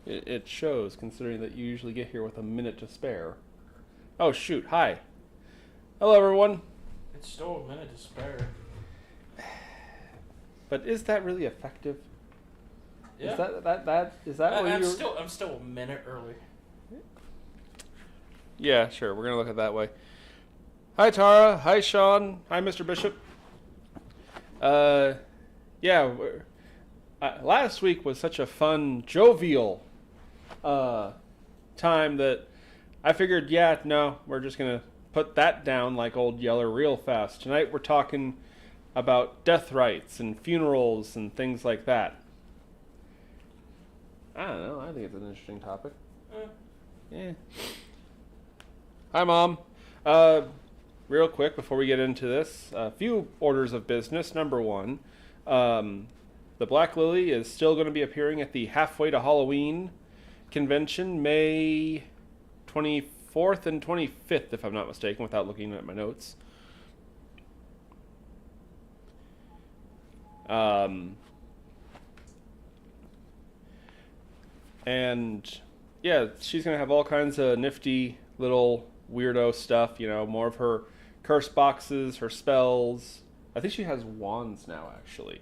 It shows, considering that you usually get here with a minute to spare. Oh, shoot. Hi. Hello, everyone. It's still a minute to spare. But is that really effective? Yeah. Is that what you're... I'm still a minute early. Yeah, sure. We're going to look at it that way. Hi, Tara. Hi, Sean. Hi, Mr. Bishop. Yeah. Last week was such a fun, jovial time that I figured, no, we're just going to put that down like old Yeller real fast. Tonight we're talking about death rites and funerals and things like that. I don't know. I think it's an interesting topic. Yeah. Hi, Mom. Real quick, before we get into this, a few orders of business. Number one, the Black Lily is still going to be appearing at the Halfway to Halloween convention, May 24th and 25th, if I'm not mistaken, without looking at my notes. And yeah, she's going to have all kinds of nifty little weirdo stuff, more of her curse boxes, her spells. I think she has wands now, actually.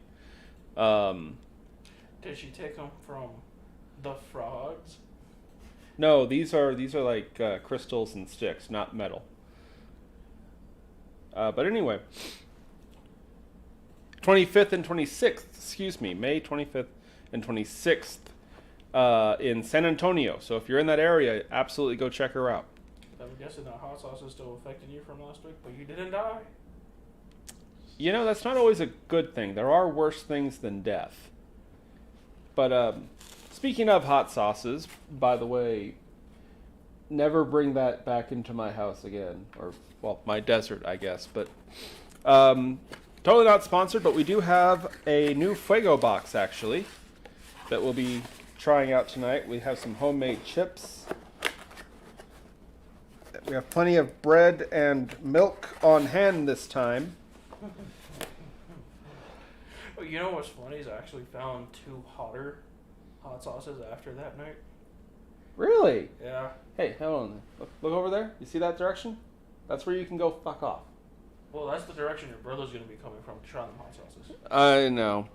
Did she take them from the frogs? No, these are like crystals and sticks, not metal. But anyway, 25th and 26th, May 25th and 26th in San Antonio. So if you're in that area, absolutely go check her out. I'm guessing that hot sauce is still affecting you from last week, but you didn't die. That's not always a good thing. There are worse things than death. But speaking of hot sauces, by the way, never bring that back into my house again. Or, well, my desert, I guess. But totally not sponsored, but we do have a new Fuego box, actually, that we'll be trying out tonight. We have some homemade chips. We have plenty of bread and milk on hand this time. Well, you know what's funny is I actually found 2 hotter hot sauces after that night. Really? Yeah. Hey, hold on. Look over there. You see that direction? That's where you can go fuck off. Well, that's the direction your brother's going to be coming from to try them hot sauces. I know.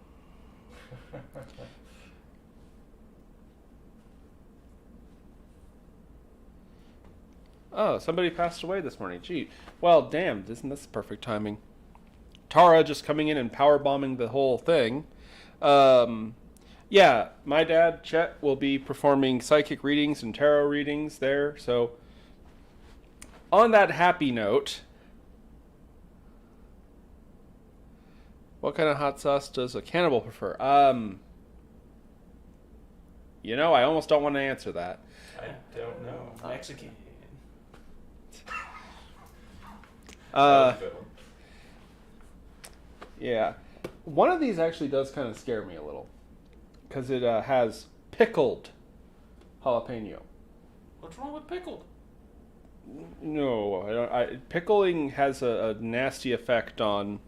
Oh, somebody passed away this morning. Gee. Well, damn, isn't this perfect timing? Tara just coming in and power bombing the whole thing. Yeah, my dad, Chet, will be performing psychic readings and tarot readings there. So, on that happy note, what kind of hot sauce does a cannibal prefer? I almost don't want to answer that. I don't know. Mexican. Yeah. One of these actually does kind of scare me a little. Because it has pickled jalapeno. What's wrong with pickled? No, pickling has a nasty effect on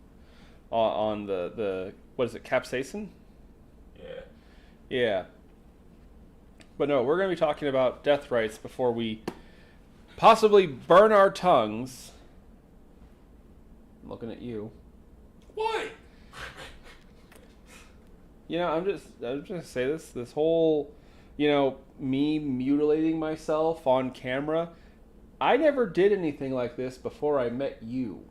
the what is it, capsaicin? Yeah. Yeah. But no, we're going to be talking about death rites before we possibly burn our tongues. I'm looking at you. Why? I'm just gonna say this whole, me mutilating myself on camera. I never did anything like this before I met you.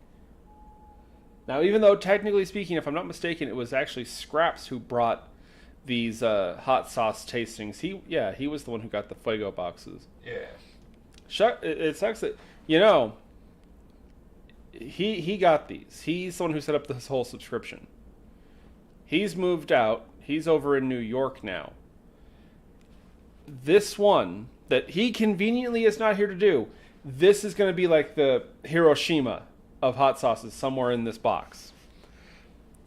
Now, even though technically speaking, if I'm not mistaken, it was actually Scraps who brought these hot sauce tastings. He was the one who got the Fuego boxes. Yeah. It sucks that he got these. He's the one who set up this whole subscription. He's moved out. He's over in New York now. This one that he conveniently is not here to do, this is going to be like the Hiroshima of hot sauces somewhere in this box.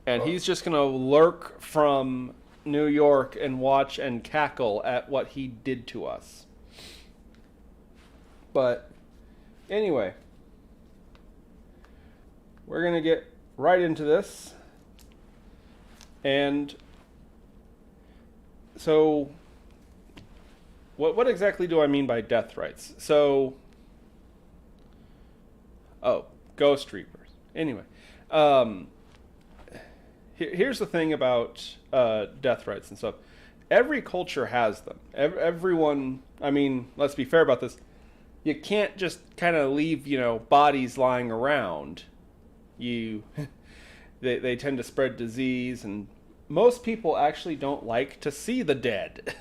And he's just going to lurk from New York and watch and cackle at what he did to us. But anyway, we're going to get right into this. And so what exactly do I mean by death rites? So, ghost reapers. Anyway, here's the thing about death rites and stuff. Every culture has them. Everyone. I mean, let's be fair about this. You can't just kind of leave, bodies lying around. They tend to spread disease, and most people actually don't like to see the dead.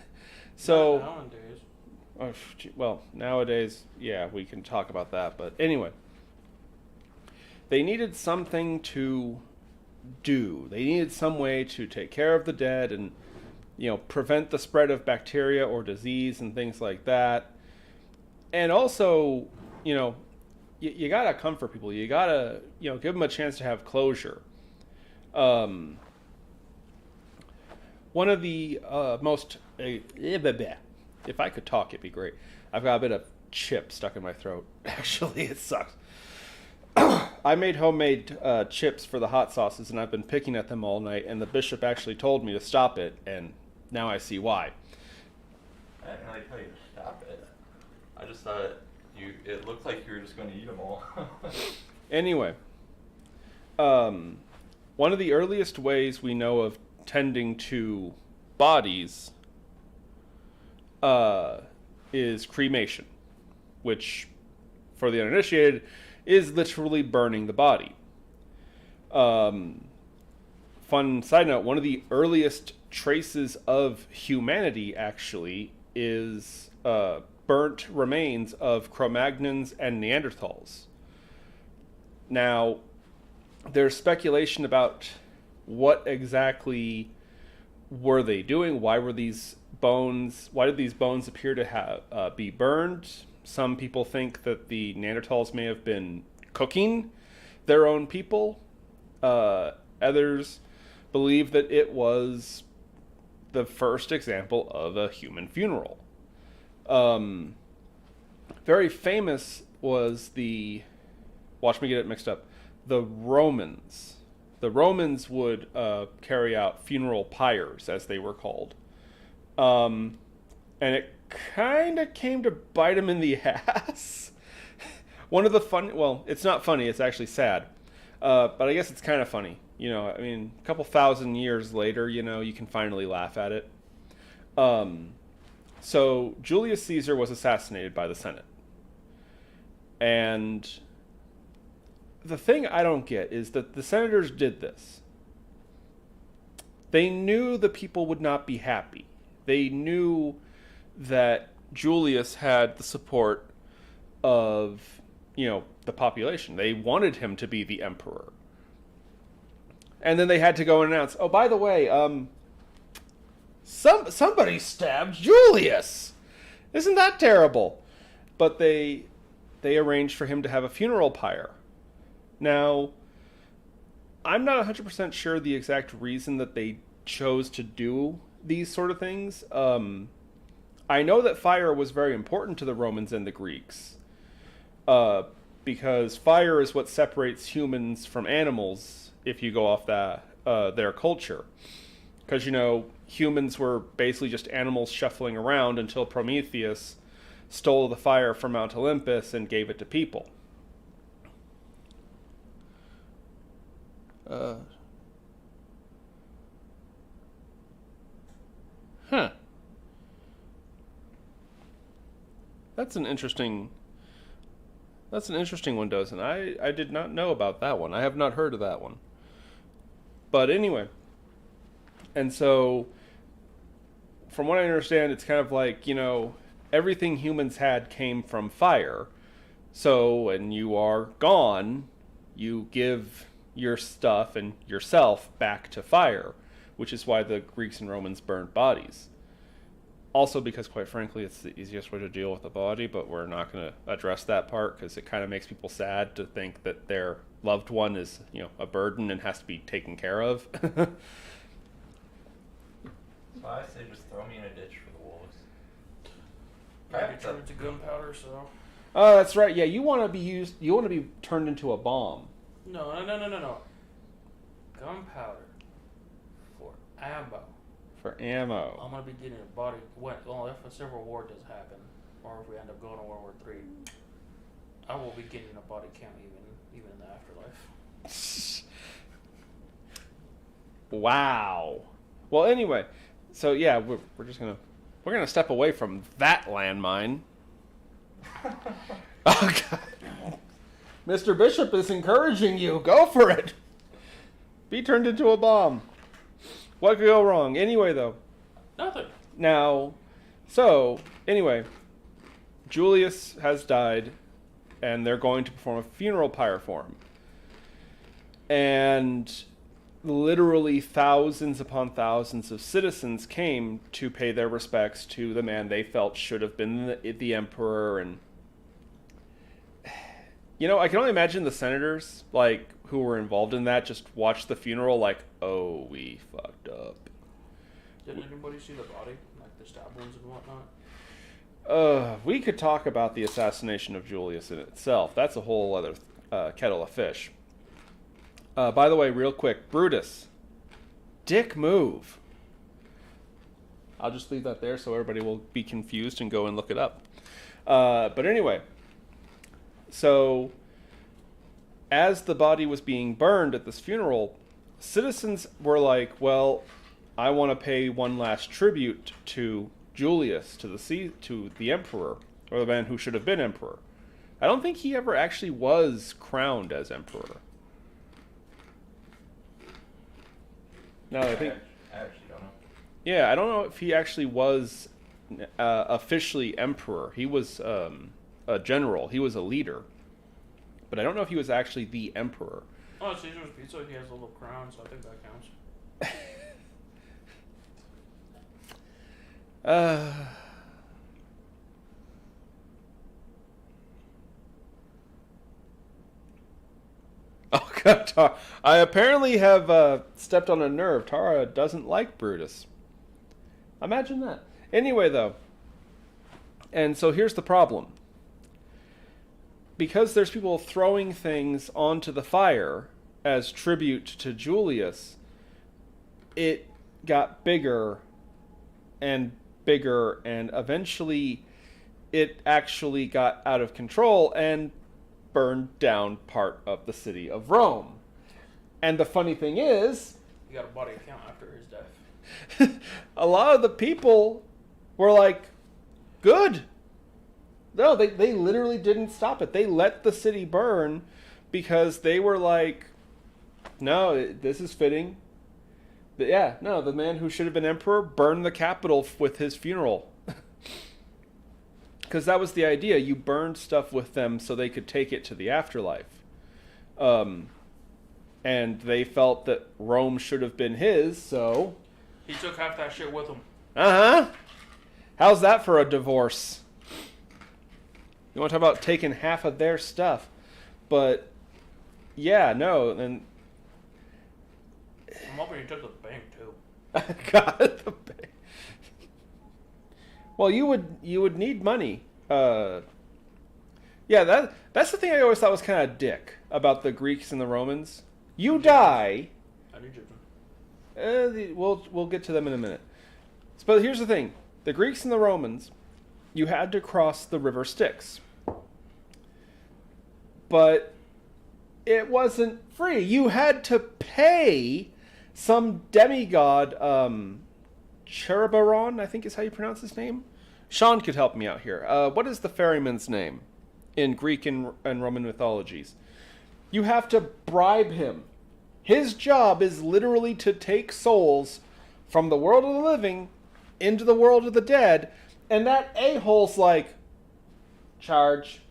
So, nowadays. Nowadays, yeah, we can talk about that. But anyway, they needed something to do. They needed some way to take care of the dead and, prevent the spread of bacteria or disease and things like that. And also, you gotta comfort people. You gotta, give them a chance to have closure. One of the most... if I could talk, it'd be great. I've got a bit of chip stuck in my throat. Actually, it sucks. I made homemade chips for the hot sauces, and I've been picking at them all night, and the bishop actually told me to stop it, and now I see why. I didn't really tell you to stop it. I just thought it looked like you were just going to eat them all. Anyway, one of the earliest ways we know of tending to bodies is cremation, which, for the uninitiated, is literally burning the body. Fun side note, one of the earliest traces of humanity, actually, is burnt remains of Cro-Magnons and Neanderthals. Now, there's speculation about what exactly were they doing? Why did these bones appear to be burned? Some people think that the Neanderthals may have been cooking their own people. Others believe that it was the first example of a human funeral. Very famous was watch me get it mixed up, the Romans. The Romans would carry out funeral pyres, as they were called. And it kind of came to bite them in the ass. One of the it's not funny, it's actually sad. But I guess it's kind of funny. A couple thousand years later, you can finally laugh at it. So Julius Caesar was assassinated by the Senate. And the thing I don't get is that the senators did this. They knew the people would not be happy. They knew that Julius had the support of, the population. They wanted him to be the emperor. And then they had to go and announce, oh, by the way, somebody stabbed Julius. Isn't that terrible? But they arranged for him to have a funeral pyre. Now, I'm not 100% sure the exact reason that they chose to do these sort of things. I know that fire was very important to the Romans and the Greeks. Because fire is what separates humans from animals, if you go off their culture. Because, humans were basically just animals shuffling around until Prometheus stole the fire from Mount Olympus and gave it to people. That's an interesting one, Dozen. I did not know about that one. I have not heard of that one. But anyway, and so from what I understand, it's kind of like, everything humans had came from fire. So when you are gone, you give your stuff and yourself back to fire, which is why the Greeks and Romans burned bodies. Also because, quite frankly, it's the easiest way to deal with a body, but we're not going to address that part because it kind of makes people sad to think that their loved one is, a burden and has to be taken care of. So I say just throw me in a ditch for the wolves. Maybe turn it to gunpowder, so... Oh, that's right. Yeah, you want to be turned into a bomb. No. Gunpowder for ammo For ammo. I'm gonna be getting a body. Well, if a civil war does happen, or if we end up going to World War III, I will be getting a body count even in the afterlife. Wow. Well, anyway, so yeah, we're just gonna step away from that landmine. Oh God. Mr. Bishop is encouraging you. Go for it. Be turned into a bomb. What could go wrong? Anyway, though. Nothing. Now, so, anyway, Julius has died, and they're going to perform a funeral pyre for him. And literally thousands upon thousands of citizens came to pay their respects to the man they felt should have been the emperor. And you know, I can only imagine the senators, like, who were involved in that just watched the funeral like, oh, we fucked up. Did anybody see the body? Like the stab wounds and whatnot? We could talk about the assassination of Julius in itself. That's a whole other kettle of fish. By the way, real quick, Brutus. Dick move. I'll just leave that there so everybody will be confused and go and look it up. But anyway, so as the body was being burned at this funeral, citizens were like, well, I want to pay one last tribute to Julius, to the emperor, or the man who should have been emperor. I don't think he ever actually was crowned as emperor. No, I think. I actually don't know. Yeah, I don't know if he actually was officially emperor. He was a general. He was a leader. But I don't know if he was actually the emperor. Oh, Caesar's Pizza, he has a little crown, so I think that counts. Oh God, Tara. I apparently have stepped on a nerve. Tara doesn't like Brutus. Imagine that. Anyway, though. And so here's the problem. Because there's people throwing things onto the fire as tribute to Julius, it got bigger and bigger, and eventually it actually got out of control and burned down part of the city of Rome. And the funny thing is, He got a body count after his death. a lot of the people were like, good. No, they literally didn't stop it. They let the city burn because they were like, no, this is fitting. But yeah, no, the man who should have been emperor burned the capital with his funeral. Because that was the idea. You burned stuff with them so they could take it to the afterlife. And they felt that Rome should have been his, so... He took half that shit with him. Uh-huh. How's that for a divorce? You want to talk about taking half of their stuff. But, yeah, no, and... I'm hoping he took the bank, too. God, the bank. Well, you would need money. Yeah, that's the thing I always thought was kind of dick about the Greeks and the Romans. You die... Not Egyptian. We'll get to them in a minute. But here's the thing. The Greeks and the Romans, you had to cross the river Styx. But it wasn't free. You had to pay some demigod, Cherubaron, I think is how you pronounce his name. Sean could help me out here. What is the ferryman's name in Greek and Roman mythologies? You have to bribe him. His job is literally to take souls from the world of the living into the world of the dead, and that a-hole's like, charge.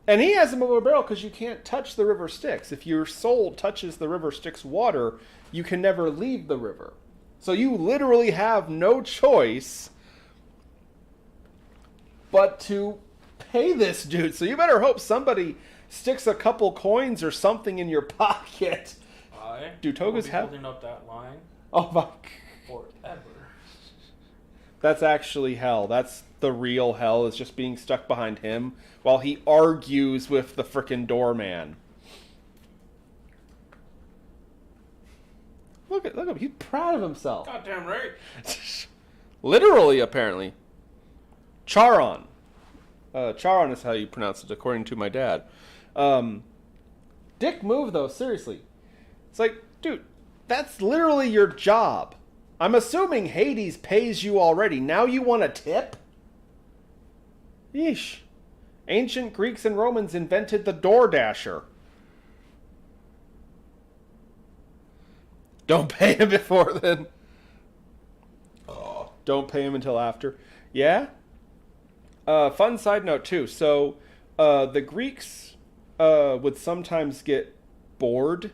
And he has him over a barrel because you can't touch the river Styx. If your soul touches the river Styx water, you can never leave the river. So you literally have no choice but to pay this dude. So you better hope somebody sticks a couple coins or something in your pocket. Do togas have holding up that line? Oh my! Forever. That's actually hell. That's the real hell, is just being stuck behind him while he argues with the frickin' doorman. Look Look at him. He's proud of himself. Goddamn right. Literally, apparently. Charon. Charon is how you pronounce it, according to my dad. Dick move, though, seriously. It's like, dude, that's literally your job. I'm assuming Hades pays you already. Now you want a tip? Yeesh. Ancient Greeks and Romans invented the DoorDasher. Don't pay him before then. Oh. Don't pay him until after. Yeah? Fun side note, too. So, the Greeks would sometimes get bored.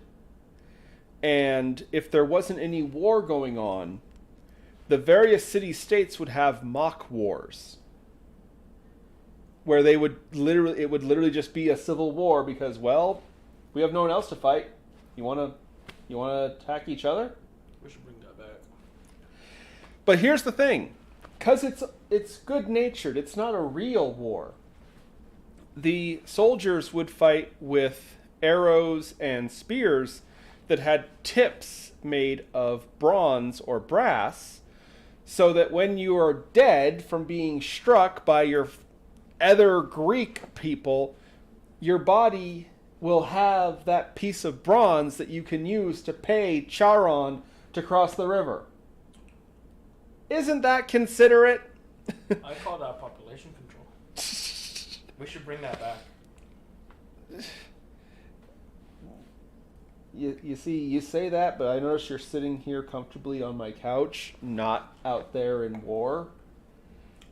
And if there wasn't any war going on, the various city-states would have mock wars. Where it would literally just be a civil war because, well, we have no one else to fight. You wanna attack each other? We should bring that back. But here's the thing. Because it's good-natured, it's not a real war. The soldiers would fight with arrows and spears that had tips made of bronze or brass, so that when you are dead from being struck by your other Greek people, your body will have that piece of bronze that you can use to pay Charon to cross the river. Isn't that considerate? I call that population control. We should bring that back. You see, you say that, but I notice you're sitting here comfortably on my couch, not out there in war.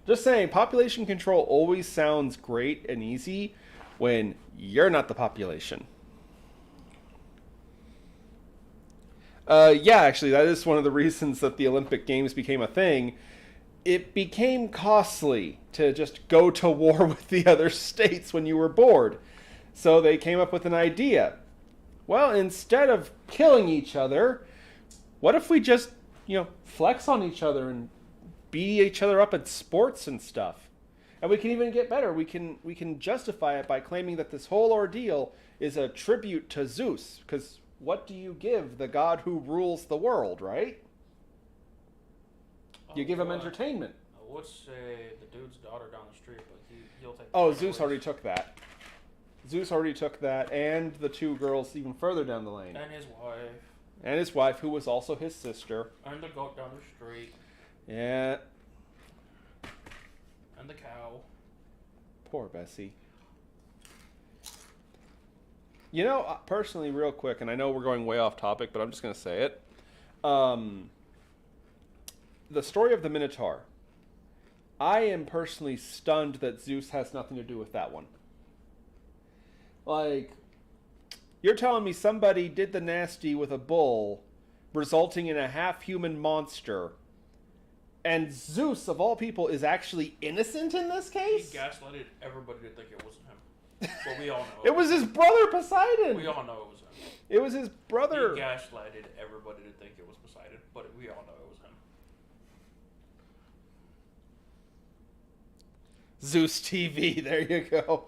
Just saying, population control always sounds great and easy when you're not the population. Yeah, actually, that is one of the reasons that the Olympic Games became a thing. It became costly to just go to war with the other states when you were bored. So they came up with an idea. Well, instead of killing each other, what if we just, flex on each other and beat each other up at sports and stuff? And we can even get better. We can justify it by claiming that this whole ordeal is a tribute to Zeus. Because what do you give the god who rules the world, right? You give him entertainment. I would say the dude's daughter down the street, but he'll take. Oh, Zeus already took that. Zeus already took that, and the two girls even further down the lane. And his wife. And his wife, who was also his sister. And the goat down the street. Yeah. And the cow. Poor Bessie. Personally, real quick, and I know we're going way off topic, but I'm just going to say it. The story of the Minotaur. I am personally stunned that Zeus has nothing to do with that one. Like, you're telling me somebody did the nasty with a bull, resulting in a half-human monster, and Zeus, of all people, is actually innocent in this case? He gaslighted everybody to think it wasn't him. But we all know it was his brother Poseidon! We all know it was him. It was his brother. He gaslighted everybody to think it was Poseidon, but we all know it was him. Zeus TV, there you go.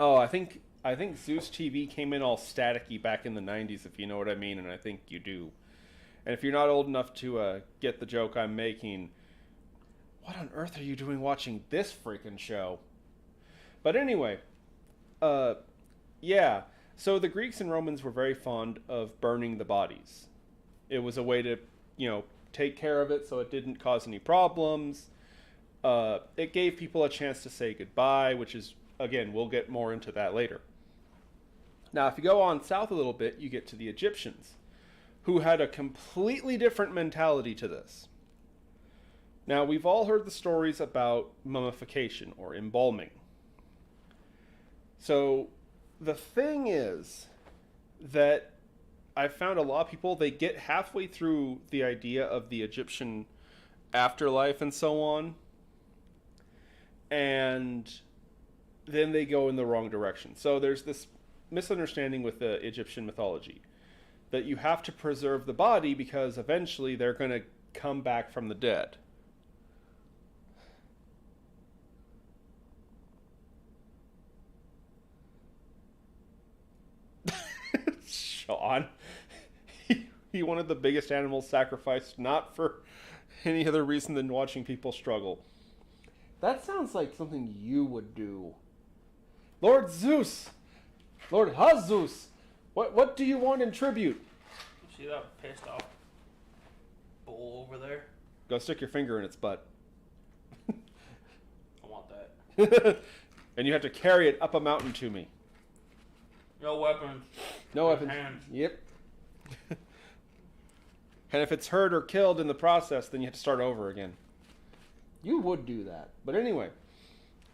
Oh, I think Zeus TV came in all staticky back in the 90s, if you know what I mean, and I think you do. And if you're not old enough to get the joke I'm making, what on earth are you doing watching this freaking show? But anyway, yeah. So the Greeks and Romans were very fond of burning the bodies. It was a way to, take care of it so it didn't cause any problems. It gave people a chance to say goodbye, which is, again, we'll get more into that later. Now, if you go on south a little bit, you get to the Egyptians, who had a completely different mentality to this. Now, we've all heard the stories about mummification or embalming. So, the thing is that I found a lot of people, they get halfway through the idea of the Egyptian afterlife and so on, and then they go in the wrong direction. So there's this misunderstanding with the Egyptian mythology that you have to preserve the body because eventually they're going to come back from the dead. Sean, He wanted the biggest animal sacrificed, not for any other reason than watching people struggle. That sounds like something you would do. Lord Zeus! Lord Jesus! What do you want in tribute? You see that pissed off bull over there? Go stick your finger in its butt. I want that. And you have to carry it up a mountain to me. No weapons. No weapons. Hands. Yep. And if it's hurt or killed in the process, then you have to start over again. You would do that. But anyway,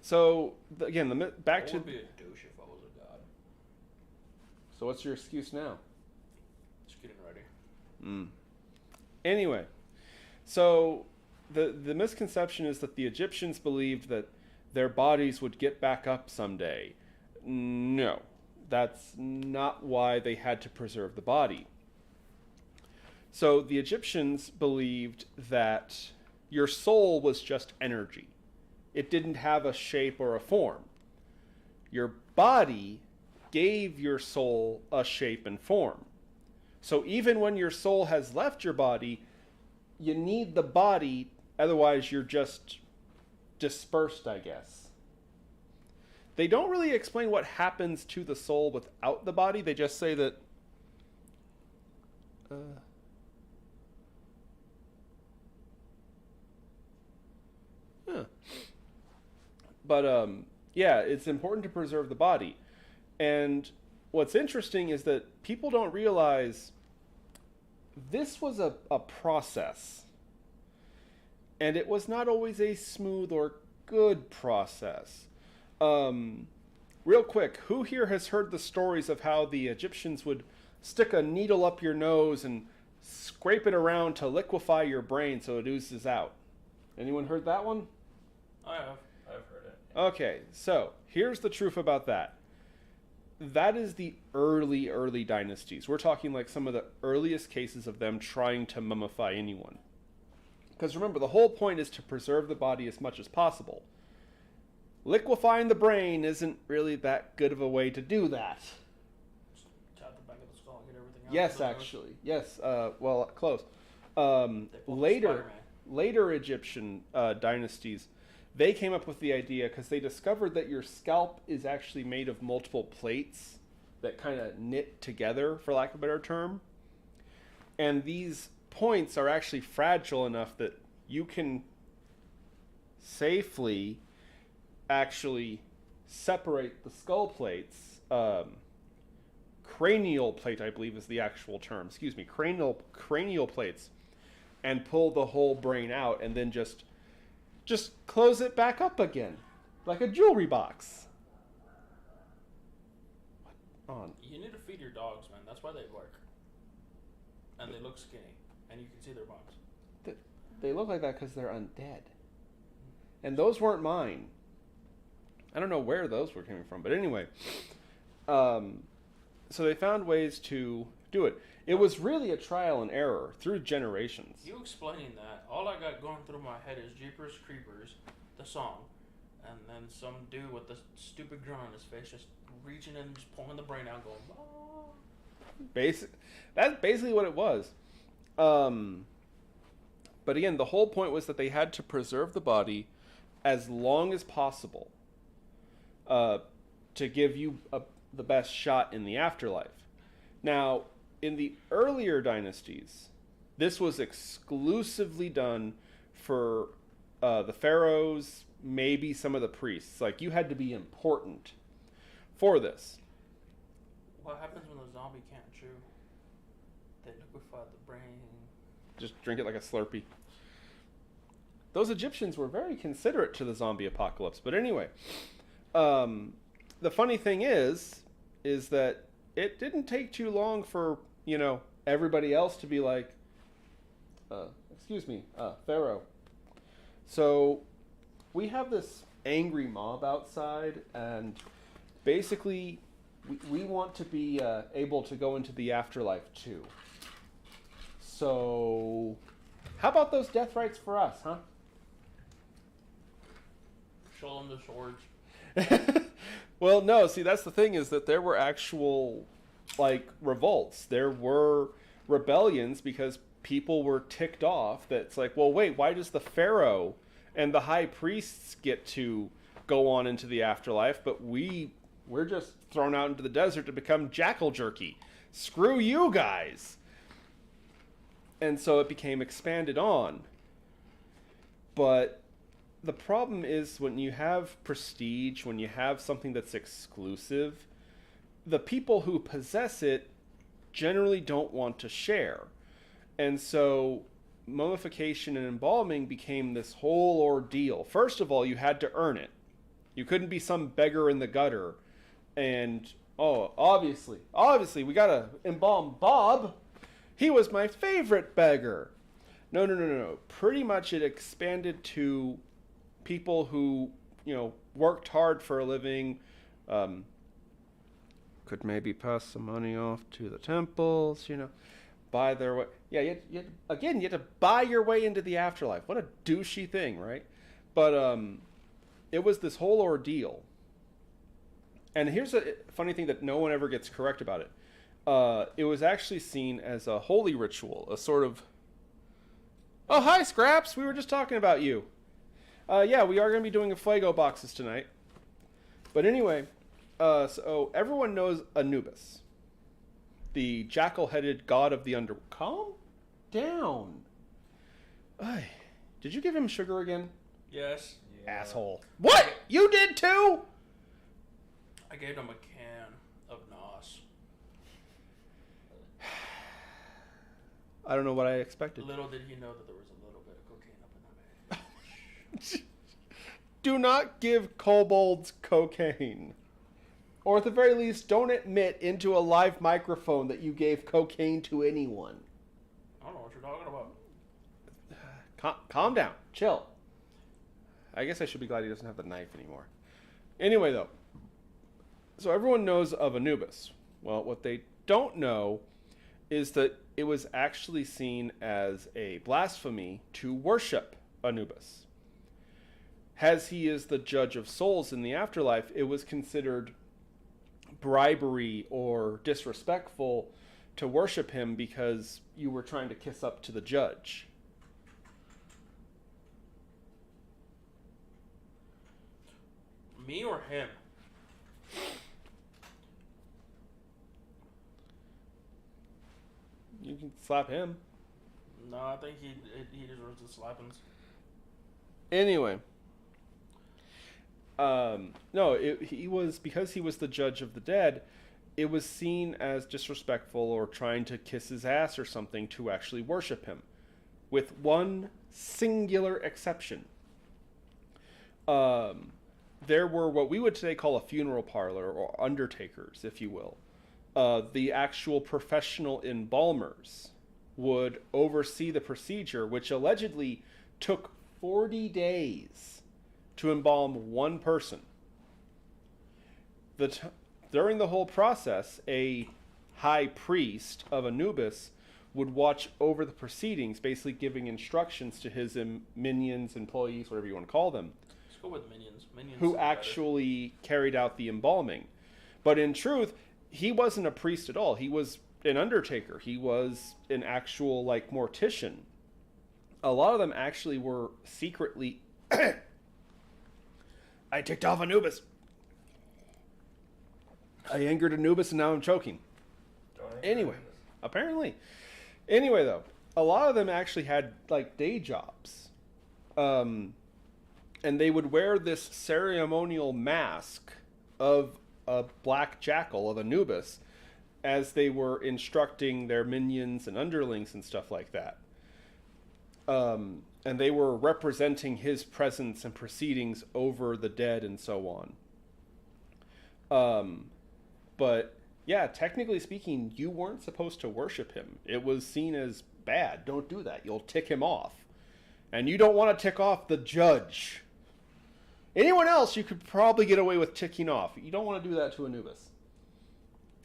so again, back I to... would be a douche if I was a god. So what's your excuse now? Just getting ready. Anyway, so the misconception is that the Egyptians believed that their bodies would get back up someday. No, that's not why they had to preserve the body. So the Egyptians believed that your soul was just energy. It didn't have a shape or a form. Your body gave your soul a shape and form. So even when your soul has left your body, you need the body, otherwise you're just dispersed, I guess. They don't really explain what happens to the soul without the body. They just say that But yeah, it's important to preserve the body. And what's interesting is that people don't realize this was a process. And it was not always a smooth or good process. Real quick, who here has heard the stories of how the Egyptians would stick a needle up your nose and scrape it around to liquefy your brain so it oozes out? Anyone heard that one? I have. I've heard it. Okay, so here's the truth about that. That is the early dynasties. We're talking like some of the earliest cases of them trying to mummify anyone. Because remember, the whole point is to preserve the body as much as possible. Liquefying the brain isn't really that good of a way to do that. Just tap the back of the skull and get everything out. Yes, actually. Yes, well, close. They pulled Spider-Man. Later Egyptian dynasties, they came up with the idea because they discovered that your scalp is actually made of multiple plates that kind of knit together, for lack of a better term. And these points are actually fragile enough that you can safely actually separate the skull plates. Cranial plate, I believe, is the actual term. Excuse me, cranial plates, and pull the whole brain out, and then just close it back up again, like a jewelry box. What on? You need to feed your dogs, man. That's why they work. And they look skinny, and you can see their bones. They look like that because they're undead, and those weren't mine. I don't know where those were coming from, but anyway. So they found ways to do it. It was really a trial and error through generations. You explaining that, all I got going through my head is Jeepers Creepers, the song, and then some dude with the stupid grin on his face just reaching in and just pulling the brain out going, oh. That's basically what it was. But again, the whole point was that they had to preserve the body as long as possible to give you the best shot in the afterlife. Now, in the earlier dynasties, this was exclusively done for the pharaohs, maybe some of the priests. Like, you had to be important for this. What happens when the zombie can't chew? They liquefy the brain. Just drink it like a Slurpee. Those Egyptians were very considerate to the zombie apocalypse. But anyway, the funny thing is that it didn't take too long for, everybody else to be like, Pharaoh. So we have this angry mob outside, and basically we want to be able to go into the afterlife too. So how about those death rites for us, huh? Show them the swords. Well, no, see, that's the thing, is that there were actual, revolts. There were rebellions because people were ticked off. That's like, well, wait, why does the pharaoh and the high priests get to go on into the afterlife, but we're just thrown out into the desert to become jackal jerky? Screw you guys. And so it became expanded on. But the problem is when you have prestige, when you have something that's exclusive, the people who possess it generally don't want to share. And so mummification and embalming became this whole ordeal. First of all, you had to earn it. You couldn't be some beggar in the gutter and, oh, obviously, we gotta embalm Bob. He was my favorite beggar. No. Pretty much it expanded to people who, worked hard for a living, could maybe pass some money off to the temples, buy their way. Yeah, you had to buy your way into the afterlife. What a douchey thing, right? But it was this whole ordeal. And here's a funny thing that no one ever gets correct about it. It was actually seen as a holy ritual, a sort of... Oh, hi, Scraps! We were just talking about you. Yeah, we are going to be doing a Fuego boxes tonight. But anyway, so everyone knows Anubis, the jackal-headed god of the underworld. Calm down. Ay, did you give him sugar again? Yes. Yeah. Asshole. What? You did too? I gave him a can of NOS. I don't know what I expected. Little did he know that there was a little bit of cocaine up in that bag. Do not give kobolds cocaine. Or at the very least, don't admit into a live microphone that you gave cocaine to anyone. I don't know what you're talking about. Calm down. Chill. I guess I should be glad he doesn't have the knife anymore. Anyway, though. So everyone knows of Anubis. Well, what they don't know is that it was actually seen as a blasphemy to worship Anubis. As he is the judge of souls in the afterlife, it was considered bribery or disrespectful to worship him because you were trying to kiss up to the judge. Me or him? You can slap him. No, I think he deserves the slappings. Anyway. No, he was, because he was the judge of the dead, it was seen as disrespectful or trying to kiss his ass or something to actually worship him. With one singular exception. There were what we would today call a funeral parlor, or undertakers, if you will. The actual professional embalmers would oversee the procedure, which allegedly took 40 days to embalm one person. During the whole process, a high priest of Anubis would watch over the proceedings, basically giving instructions to his minions, employees, whatever you want to call them. Let's go with minions. Who actually carried out the embalming. But in truth, he wasn't a priest at all. He was an undertaker. He was an actual, mortician. A lot of them actually were secretly... I ticked off Anubis. I angered Anubis and now I'm choking. Anyway, apparently. Anyway, though, a lot of them actually had, day jobs. And they would wear this ceremonial mask of a black jackal of Anubis as they were instructing their minions and underlings and stuff like that. And they were representing his presence and proceedings over the dead and so on. But, yeah, technically speaking, you weren't supposed to worship him. It was seen as bad. Don't do that. You'll tick him off. And you don't want to tick off the judge. Anyone else, you could probably get away with ticking off. You don't want to do that to Anubis.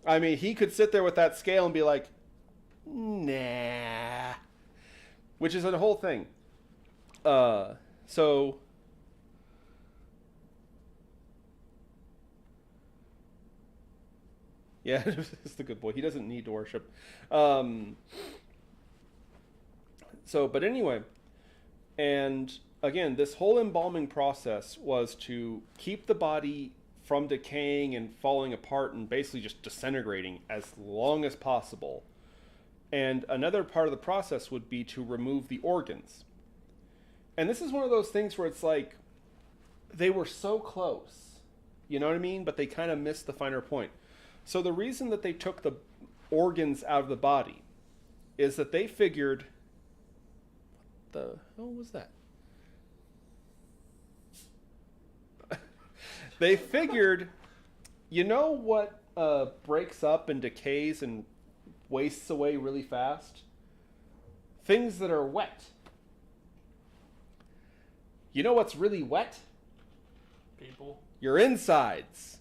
I mean, he could sit there with that scale and be like, nah. Which is a whole thing. So... Yeah, it's the good boy. He doesn't need to worship. Um, but anyway, and again, this whole embalming process was to keep the body from decaying and falling apart and basically just disintegrating as long as possible. And another part of the process would be to remove the organs. And this is one of those things where it's like they were so close, you know what I mean? But they kind of missed the finer point. So the reason that they took the organs out of the body is that they figured, what the hell was that? They figured, you know what breaks up and decays and wastes away really fast? Things that are wet. You know what's really wet? People. Your insides.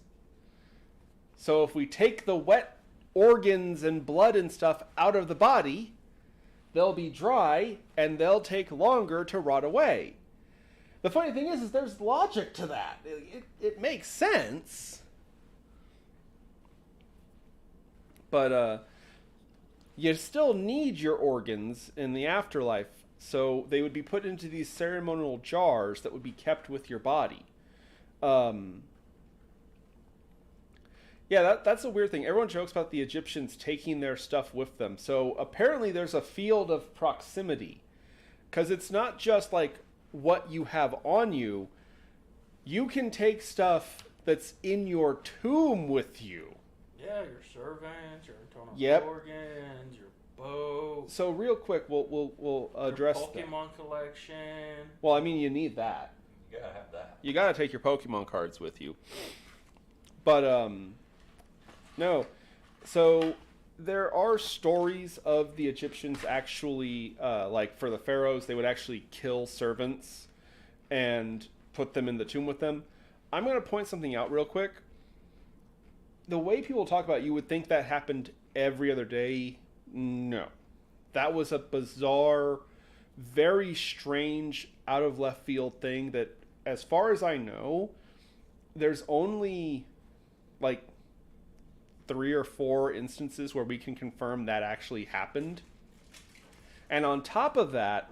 So if we take the wet organs and blood and stuff out of the body, they'll be dry and they'll take longer to rot away. The funny thing is there's logic to that. It makes sense. But you still need your organs in the afterlife. So they would be put into these ceremonial jars that would be kept with your body. Yeah, that's a weird thing. Everyone jokes about the Egyptians taking their stuff with them. So apparently there's a field of proximity. Because it's not just like what you have on you. You can take stuff that's in your tomb with you. Yeah, your servants, your internal Yep. organs, your bow. So real quick, we'll address your that. Pokemon collection. Well, I mean, you need that. You gotta have that. You gotta take your Pokemon cards with you. But no. So there are stories of the Egyptians actually, like for the pharaohs, they would actually kill servants and put them in the tomb with them. I'm going to point something out real quick. The way people talk about it, you would think that happened every other day. No. That was a bizarre, very strange, out of left field thing that, as far as I know, there's only like 3 or 4 instances where we can confirm that actually happened. And on top of that,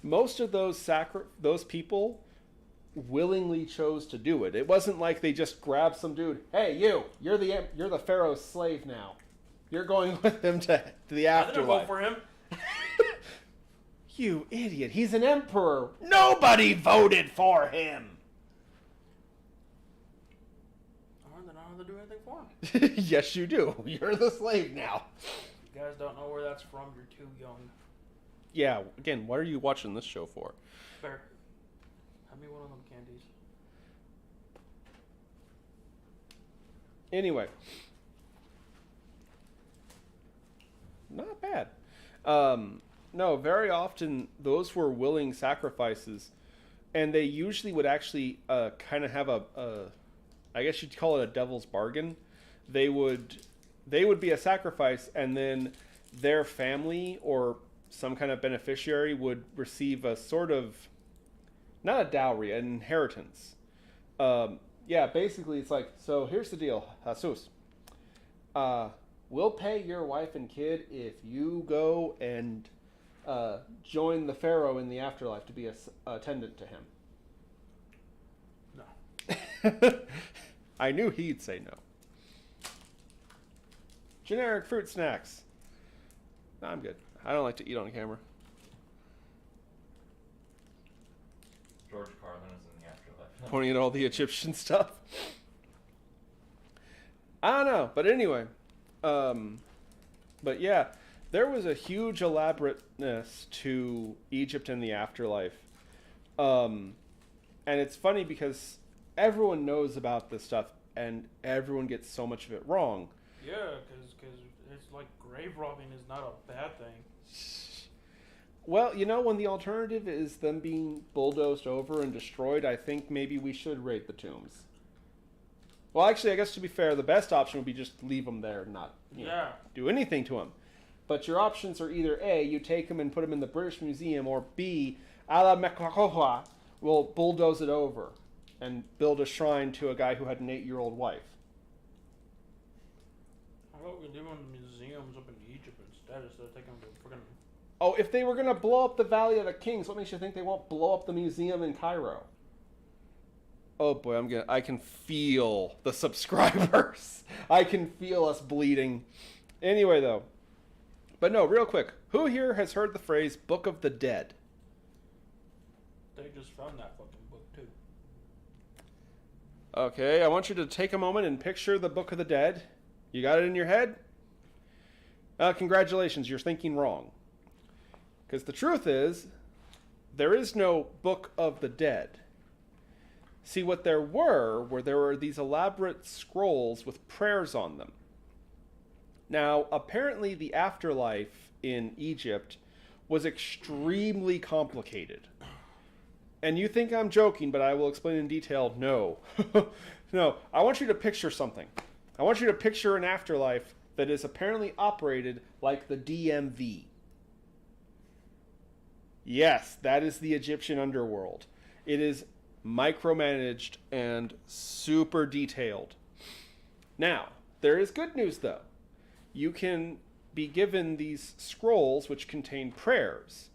most of those people willingly chose to do it. It wasn't like they just grabbed some dude. Hey, you're the pharaoh's slave now. You're going with him to the I didn't afterlife. vote for him. You idiot! He's an emperor. Nobody voted for him. I don't have to do anything for him. Yes, you do. You're the slave now. You guys don't know where that's from. You're too young. Yeah. Again, what are you watching this show for? Fair. Have me one of them candies. Anyway, not bad. No, very often those were willing sacrifices, and they usually would actually kind of have a I guess you'd call it a devil's bargain. They would be a sacrifice, and then their family or some kind of beneficiary would receive a sort of, not a dowry, an inheritance. Yeah, basically it's like, so here's the deal, Jesus. We'll pay your wife and kid if you go and join the pharaoh in the afterlife to be a attendant to him. No. I knew he'd say no. Generic fruit snacks. No, I'm good. I don't like to eat on camera. George Carlin is in the afterlife. Pointing at all the Egyptian stuff. I don't know, but anyway. But yeah, there was a huge elaborateness to Egypt and the afterlife. And it's funny because everyone knows about this stuff and everyone gets so much of it wrong. Yeah, because it's like grave robbing is not a bad thing. Well, you know, when the alternative is them being bulldozed over and destroyed, I think maybe we should raid the tombs. Well, actually, I guess to be fair, the best option would be just leave them there and not do anything to them. But your options are either A, you take them and put them in the British Museum, or B, a la Mekwakohwa, will bulldoze it over and build a shrine to a guy who had an 8-year-old wife. about we leave them in museums up in Egypt instead of taking them to freaking... Oh, if they were going to blow up the Valley of the Kings, what makes you think they won't blow up the museum in Cairo? Oh boy, I can feel the subscribers. I can feel us bleeding. Anyway, though. But no, real quick. Who here has heard the phrase Book of the Dead? They just found that fucking book, too. Okay, I want you to take a moment and picture the Book of the Dead. You got it in your head? Congratulations, you're thinking wrong. Because the truth is, there is no Book of the Dead. See, what there were these elaborate scrolls with prayers on them. Now, apparently the afterlife in Egypt was extremely complicated. And you think I'm joking, but I will explain in detail, no. No, I want you to picture something. I want you to picture an afterlife that is apparently operated like the DMV. Yes, that is the Egyptian underworld. It is micromanaged and super detailed. Now, there is good news though. You can be given these scrolls which contain prayers,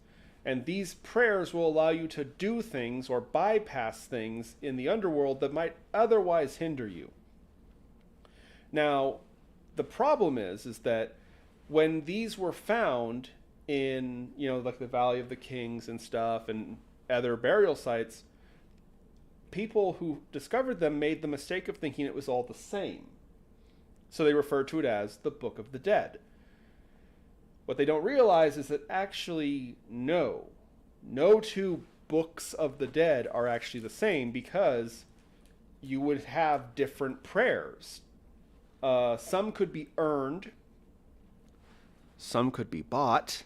and these prayers will allow you to do things or bypass things in the underworld that might otherwise hinder you. Now, the problem is that when these were found in, like the Valley of the Kings and stuff and other burial sites, people who discovered them made the mistake of thinking it was all the same. So they referred to it as the Book of the Dead. What they don't realize is that actually, no two books of the dead are actually the same, because you would have different prayers. Some could be earned, some could be bought,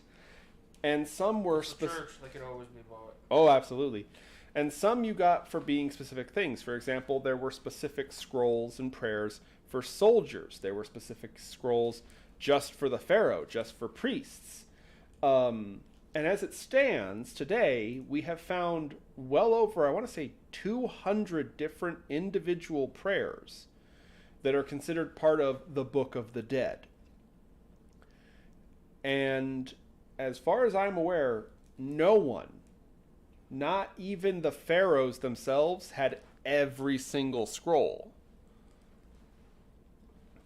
and some were church, they could always be bought. Oh, absolutely. And some you got for being specific things. For example, there were specific scrolls and prayers for soldiers. There were specific scrolls just for the pharaoh, just for priests. And as it stands today, we have found well over, I want to say, 200 different individual prayers that are considered part of the Book of the Dead. And as far as I'm aware, no one, not even the pharaohs themselves, had every single scroll.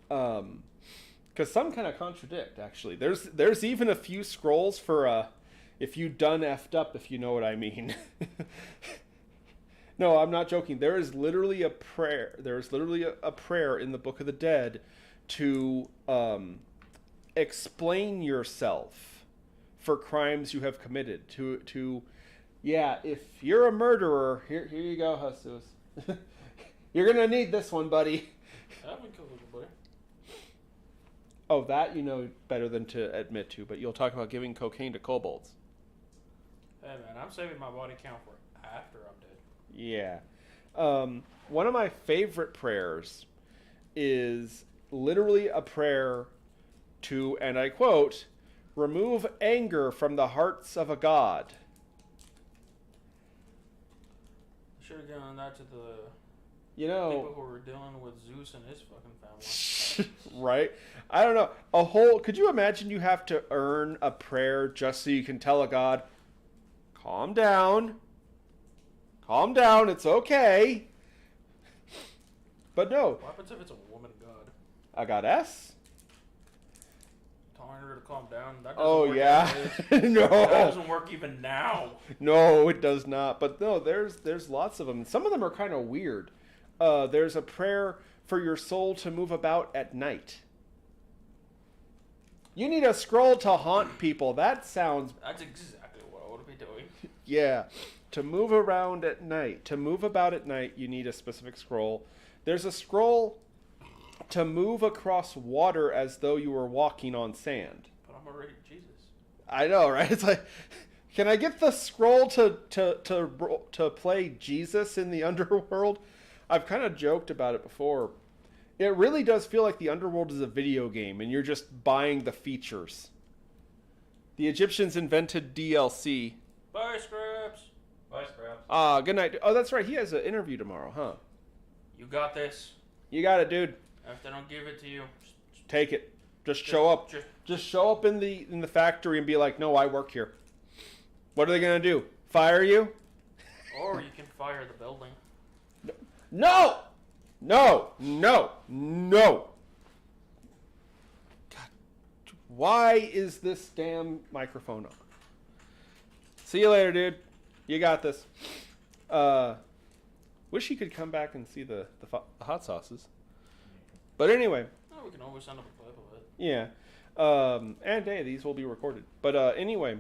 Because some kind of contradict, actually. There's even a few scrolls for if you done effed up, if you know what I mean. No, I'm not joking. There is literally a prayer. There is literally a prayer in the Book of the Dead to explain yourself for crimes you have committed. If you're a murderer, here you go, Jesus. You're gonna need this one, buddy. That would kill everybody. Oh, that you know better than to admit to, but you'll talk about giving cocaine to kobolds. Hey man, I'm saving my body count for after I'm dead. Yeah. One of my favorite prayers is literally a prayer to, and I quote, remove anger from the hearts of a god. Should have given that to the people who were dealing with Zeus and his fucking family. Right? I don't know. Could you imagine you have to earn a prayer just so you can tell a god, calm down, it's okay. But no. What happens if it's a woman god? A goddess? Telling her to calm down? That doesn't Oh, work yeah. No. That doesn't work even now. No, it does not. But no, there's lots of them. Some of them are kind of weird. There's a prayer for your soul to move about at night. You need a scroll to haunt people. That's exactly what I would be doing. Yeah. To move around at night. To move about at night, you need a specific scroll. There's a scroll to move across water as though you were walking on sand. But I'm already Jesus. I know, right? It's like, can I get the scroll to play Jesus in the underworld? I've kind of joked about it before. It really does feel like the underworld is a video game and you're just buying the features. The Egyptians invented DLC. Bye, Scraps. Bye, Scraps. Good night. Oh, that's right. He has an interview tomorrow, huh? You got this. You got it, dude. If they don't give it to you, Take it. Just show up. Just show up in the factory and be like, no, I work here. What are they gonna do? Fire you? Or you can fire the building. No! No! No! No! God, why is this damn microphone on? See you later, dude. You got this. Wish you could come back and see the hot sauces. But anyway. Oh, we can always send up a clip of it. Yeah. And hey, these will be recorded. But anyway.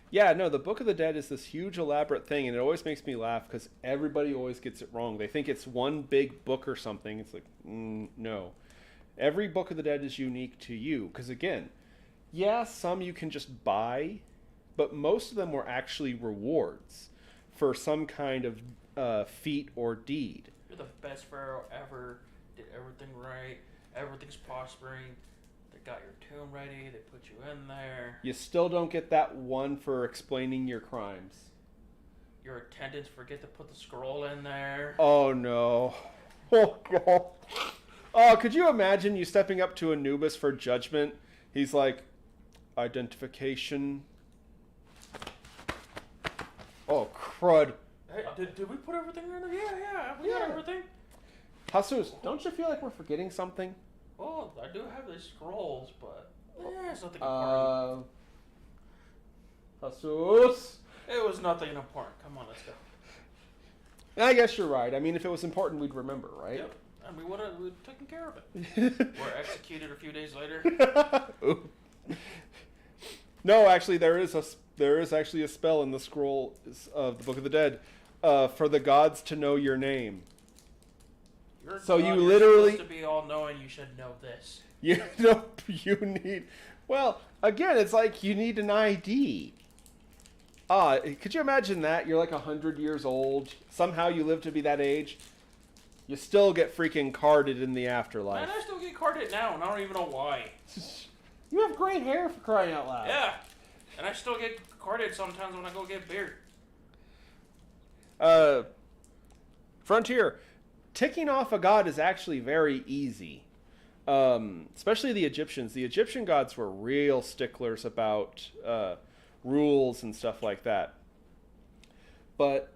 Yeah, no, the Book of the Dead is this huge elaborate thing, and it always makes me laugh because everybody always gets it wrong. They think it's one big book or something. It's like, no. Every Book of the Dead is unique to you. Because again, yeah, some you can just buy, but most of them were actually rewards for some kind of feat or deed. You're the best pharaoh ever, did everything right, everything's prospering. Got your tomb ready, they put you in there. You still don't get that one for explaining your crimes. Your attendants forget to put the scroll in there. Oh no. Oh god. Oh, could you imagine you stepping up to Anubis for judgment? He's like, identification. Oh crud. Hey, did we put everything in there? Yeah, we got everything. Jesus, don't you feel like we're forgetting something? Oh, I do have these scrolls, but it's nothing important. Jesus. It was nothing important. Come on, let's go. I guess you're right. I mean, if it was important, we'd remember, right? Yep. And we would have taken care of it. We're executed a few days later. No, actually, there is actually a spell in the scroll of the Book of the Dead for the gods to know your name. So you literally supposed to be all knowing. You should know this. You need. Well, again, it's like you need an ID. Could you imagine that? You're like 100 years old. Somehow you live to be that age. You still get freaking carded in the afterlife. Man, I still get carded now, and I don't even know why. You have great hair, for crying out loud. Yeah, and I still get carded sometimes when I go get beer. Frontier. Ticking off a god is actually very easy. Especially the Egyptians. The Egyptian gods were real sticklers about rules and stuff like that. But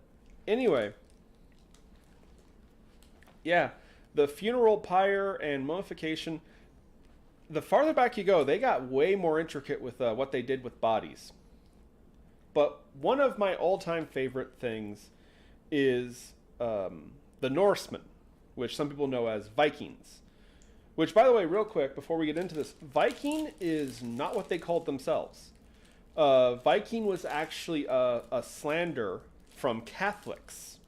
anyway, yeah, the funeral pyre and mummification, the farther back you go, they got way more intricate with what they did with bodies. But one of my all-time favorite things is the Norsemen, which some people know as Vikings. Which, by the way, real quick, before we get into this, Viking is not what they called themselves. Viking was actually a slander from Catholics.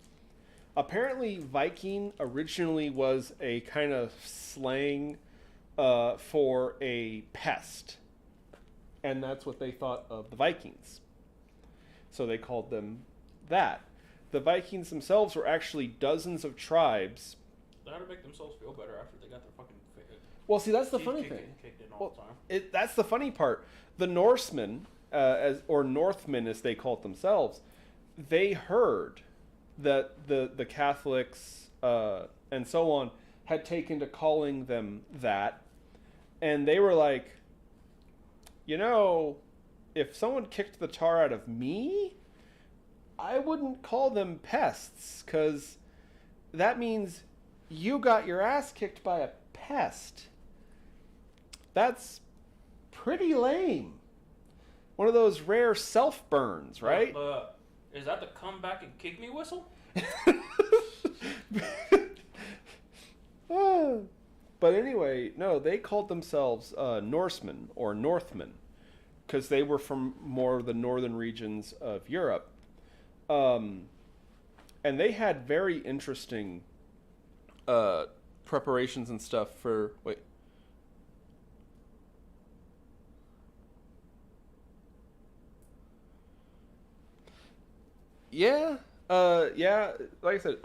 Apparently, Viking originally was a kind of slang for a pest. And that's what they thought of the Vikings. So they called them that. The Vikings themselves were actually dozens of tribes. They had to make themselves feel better after they got their fucking... Well, see, that's the funny thing. Kicked in all the time. That's the funny part. The Norsemen, or Northmen as they called themselves, they heard that the Catholics and so on had taken to calling them that, and they were like, you know, if someone kicked the tar out of me, I wouldn't call them pests, because that means you got your ass kicked by a pest. That's pretty lame. One of those rare self-burns, right? Is that the come back and kick me whistle? But anyway, no, they called themselves Norsemen or Northmen because they were from more of the northern regions of Europe. And they had very interesting preparations and stuff for... Wait. Yeah, like I said,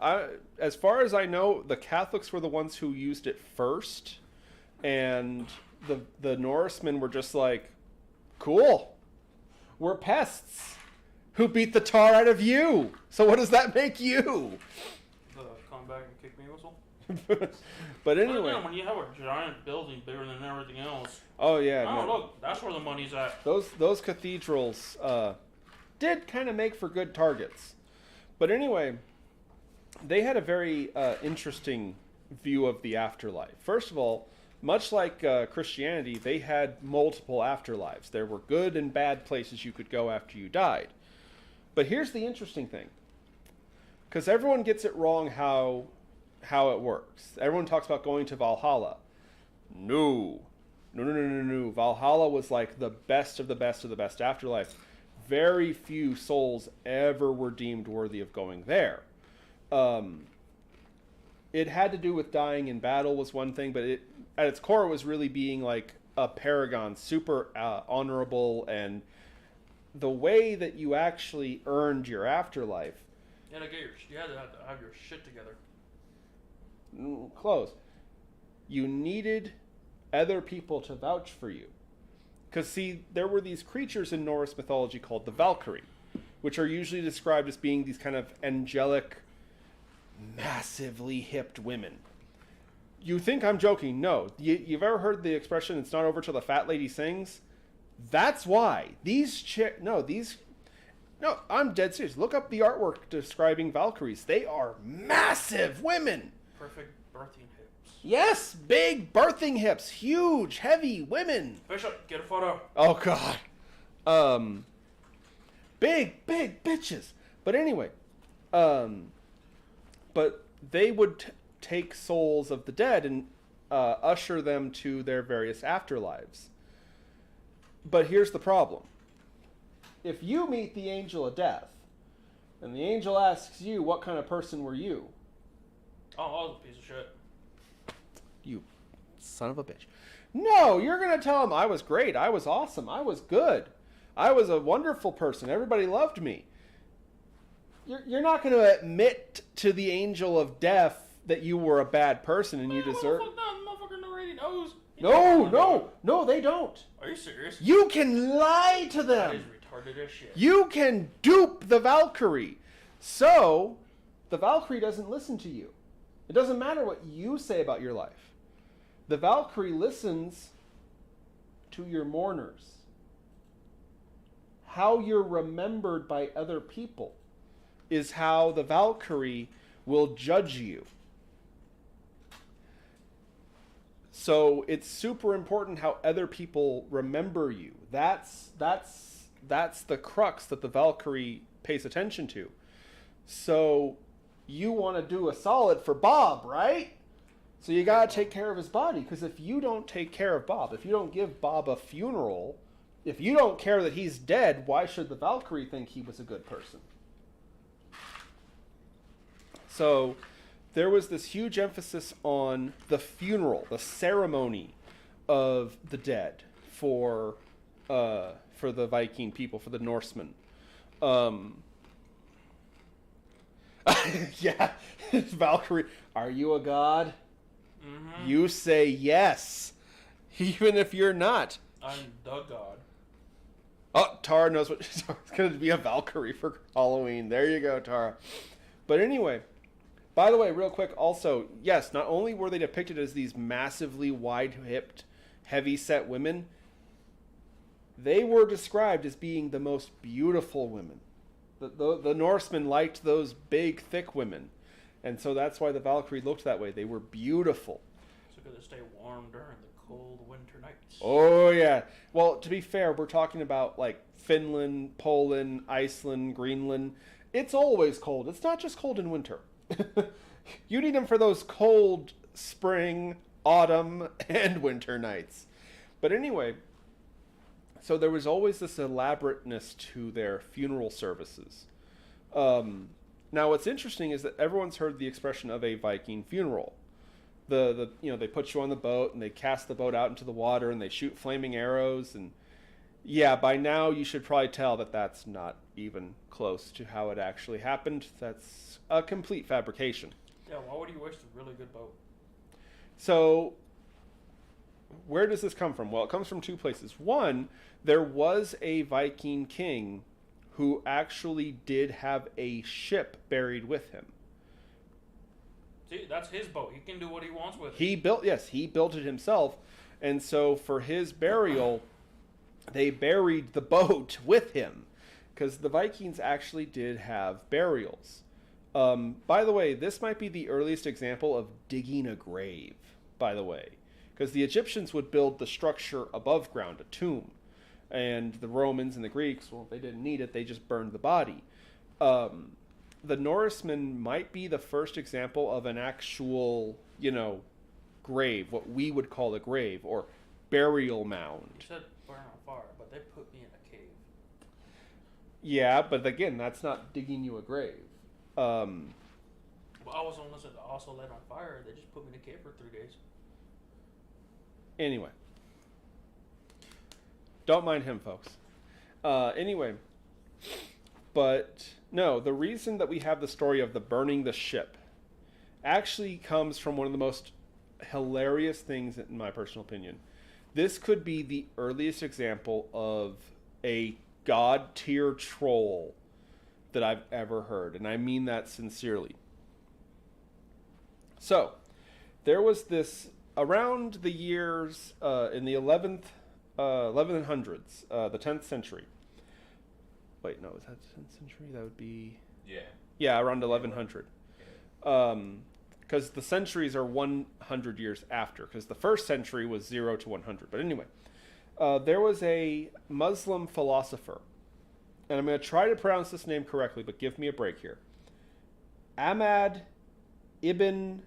as far as I know, the Catholics were the ones who used it first, and the Norsemen were just like, cool, we're pests. Who beat the tar out of you? So what does that make you? The come back and kick me whistle? But anyway. Well, yeah, when you have a giant building bigger than everything else. Oh yeah. Oh, No. look, that's where the money's at. Those cathedrals did kind of make for good targets. But anyway, they had a very interesting view of the afterlife. First of all, much like Christianity, they had multiple afterlives. There were good and bad places you could go after you died. But here's the interesting thing. Because everyone gets it wrong how it works. Everyone talks about going to Valhalla. No. Valhalla was like the best of the best of the best afterlife. Very few souls ever were deemed worthy of going there. It had to do with dying in battle was one thing, but at its core it was really being like a paragon, super honorable, and the way that you actually earned your afterlife. You had to have your shit together. Close. You needed other people to vouch for you. Because, see, there were these creatures in Norse mythology called the Valkyrie, which are usually described as being these kind of angelic, massively hipped women. You think I'm joking? No. You've ever heard the expression, it's not over till the fat lady sings? That's why. No, I'm dead serious. Look up the artwork describing Valkyries. They are massive women. Perfect birthing hips. Yes, big birthing hips. Huge, heavy women. Bishop, get a photo. Oh, God. Big bitches. But anyway, but they would take souls of the dead and usher them to their various afterlives. But here's the problem. If you meet the angel of death, and the angel asks you, what kind of person were you? Oh, I was a piece of shit. You son of a bitch. No, you're going to tell him, I was great, I was awesome, I was good, I was a wonderful person, everybody loved me. You're not going to admit to the angel of death that you were a bad person and you deserve... Motherfucker already knows. No, they don't. Are you serious? You can lie to them. That is retarded as shit. You can dupe the Valkyrie. So, the Valkyrie doesn't listen to you. It doesn't matter what you say about your life. The Valkyrie listens to your mourners. How you're remembered by other people is how the Valkyrie will judge you. So it's super important how other people remember you. That's the crux that the Valkyrie pays attention to. So you want to do a solid for Bob, right? So you got to take care of his body, because if you don't take care of Bob, if you don't give Bob a funeral, if you don't care that he's dead, why should the Valkyrie think he was a good person? So there was this huge emphasis on the funeral, the ceremony of the dead for the Viking people, for the Norsemen. Yeah, Valkyrie, are you a god? Mm-hmm. You say yes, even if you're not. I'm the god. Oh, Tara knows what it's going to be, a Valkyrie for Halloween. There you go, Tara. But anyway, by the way, real quick, also, yes, not only were they depicted as these massively wide-hipped, heavy-set women, they were described as being the most beautiful women. The Norsemen liked those big, thick women. And so that's why the Valkyrie looked that way. They were beautiful. So good to stay warm during the cold winter nights. Oh, yeah. Well, to be fair, we're talking about, like, Finland, Poland, Iceland, Greenland. It's always cold. It's not just cold in winter. You need them for those cold spring, autumn, and winter nights. But anyway, so there was always this elaborateness to their funeral services. Now, what's interesting is that everyone's heard the expression of a Viking funeral. They put you on the boat and they cast the boat out into the water and they shoot flaming arrows, and yeah, by now you should probably tell that that's not even close to how it actually happened. That's a complete fabrication. Yeah, why would you waste a really good boat? So, where does this come from? Well, it comes from two places. One, there was a Viking king who actually did have a ship buried with him. See, that's his boat. He can do what he wants with it. He built it himself. And so for his burial, they buried the boat with him. Because the Vikings actually did have burials. By the way, this might be the earliest example of digging a grave, by the way. Because the Egyptians would build the structure above ground, a tomb. And the Romans and the Greeks, well, they didn't need it, they just burned the body. The Norsemen might be the first example of an actual, grave, what we would call a grave, or burial mound. You said burn on fire, but they put me in a cave. Yeah, but again, that's not digging you a grave. Well, I was also lit on fire. They just put me in a cave for 3 days. Anyway. Don't mind him, folks. Anyway. But, no, the reason that we have the story of the burning the ship actually comes from one of the most hilarious things, in my personal opinion. This could be the earliest example of a god-tier troll that I've ever heard, and I mean that sincerely. So, there was this, around the years in the 1100s, the 10th century. Wait, no, is that 10th century? That would be... Yeah, around 1100. Because the centuries are 100 years after, because the first century was 0 to 100. But anyway, there was a Muslim philosopher, and I'm going to try to pronounce this name correctly, but give me a break here. Ahmad ibn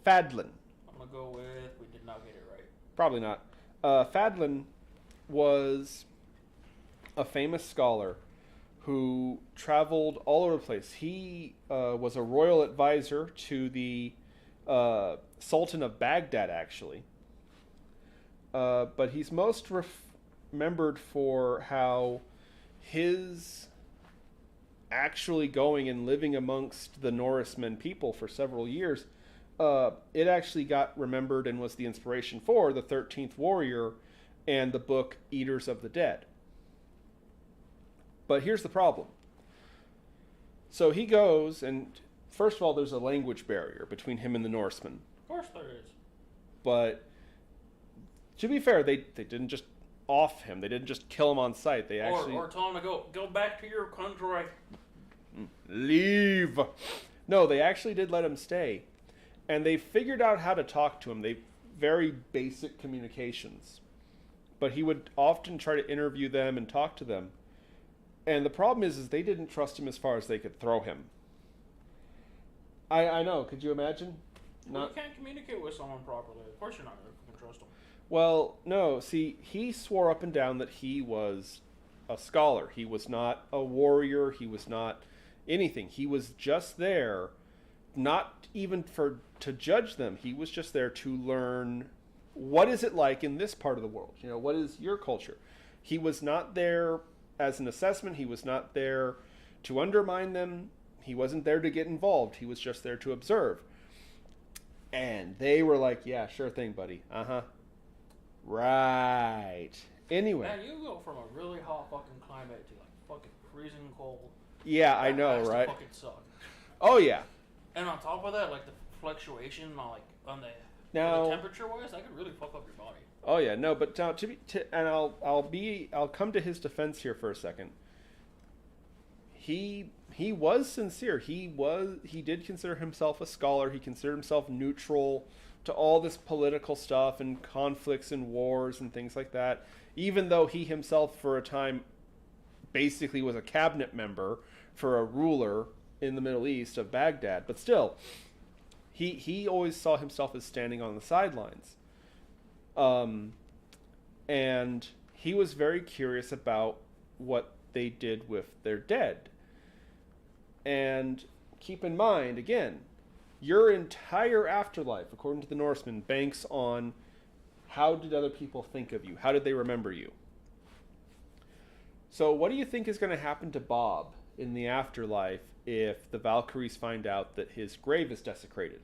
Fadlan. I'm going to go with, we did not get it right. Probably not. Fadlan was a famous scholar who traveled all over the place. He was a royal advisor to the Sultan of Baghdad, actually. But he's most remembered for how his actually going and living amongst the Norsemen people for several years, it actually got remembered and was the inspiration for the 13th Warrior and the book Eaters of the Dead. But here's the problem. So he goes, and first of all, there's a language barrier between him and the Norsemen. Of course there is. But to be fair, they didn't just off him. They didn't just kill him on sight. They actually... Or tell him to go back to your country. Leave. No, they actually did let him stay. And they figured out how to talk to him. Very basic communications. But he would often try to interview them and talk to them. And the problem is they didn't trust him as far as they could throw him. I know. Could you imagine? You can't communicate with someone properly. Of course you're not going to trust them. Well, no. See, he swore up and down that he was a scholar. He was not a warrior. He was not anything. He was just there, not even to judge them. He was just there to learn what is it like in this part of the world. What is your culture? He was not there as an assessment. He was not there to undermine them. He wasn't there to get involved. He was just there to observe. And they were like, yeah, sure thing, buddy. Uh-huh. Right. Anyway. Man, you go from a really hot fucking climate to like fucking freezing cold. Yeah, I know, has to right? fucking suck. Oh, yeah. And on top of that, like the fluctuation on the temperature wise, that could really fuck up your body. Oh yeah, no, but I'll come to his defense here for a second. He was sincere. He did consider himself a scholar. He considered himself neutral to all this political stuff and conflicts and wars and things like that. Even though he himself, for a time, basically was a cabinet member for a ruler in the Middle East of Baghdad, but still, he always saw himself as standing on the sidelines. And he was very curious about what they did with their dead. And keep in mind, again, your entire afterlife, according to the Norsemen, banks on how did other people think of you? How did they remember you? So what do you think is going to happen to Bob in the afterlife if the Valkyries find out that his grave is desecrated?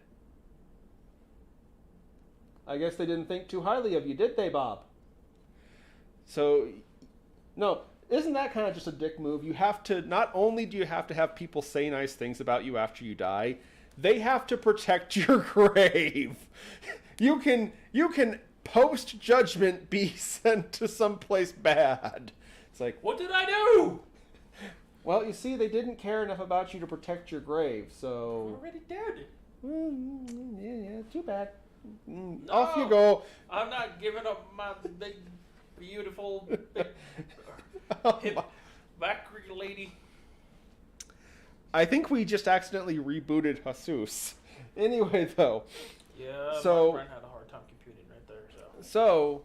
I guess they didn't think too highly of you, did they, Bob? So, no, isn't that kind of just a dick move? You have to, not only do you have to have people say nice things about you after you die, they have to protect your grave. You can post judgment be sent to someplace bad. It's like, What did I do? well, you see, they didn't care enough about you to protect your grave, I'm so already dead. yeah, too bad. No, Off you go. I'm not giving up my big, beautiful, big, hip back lady. I think we just accidentally rebooted Jesus. Anyway, though, Yeah, So- my friend had a hard time computing right there. So so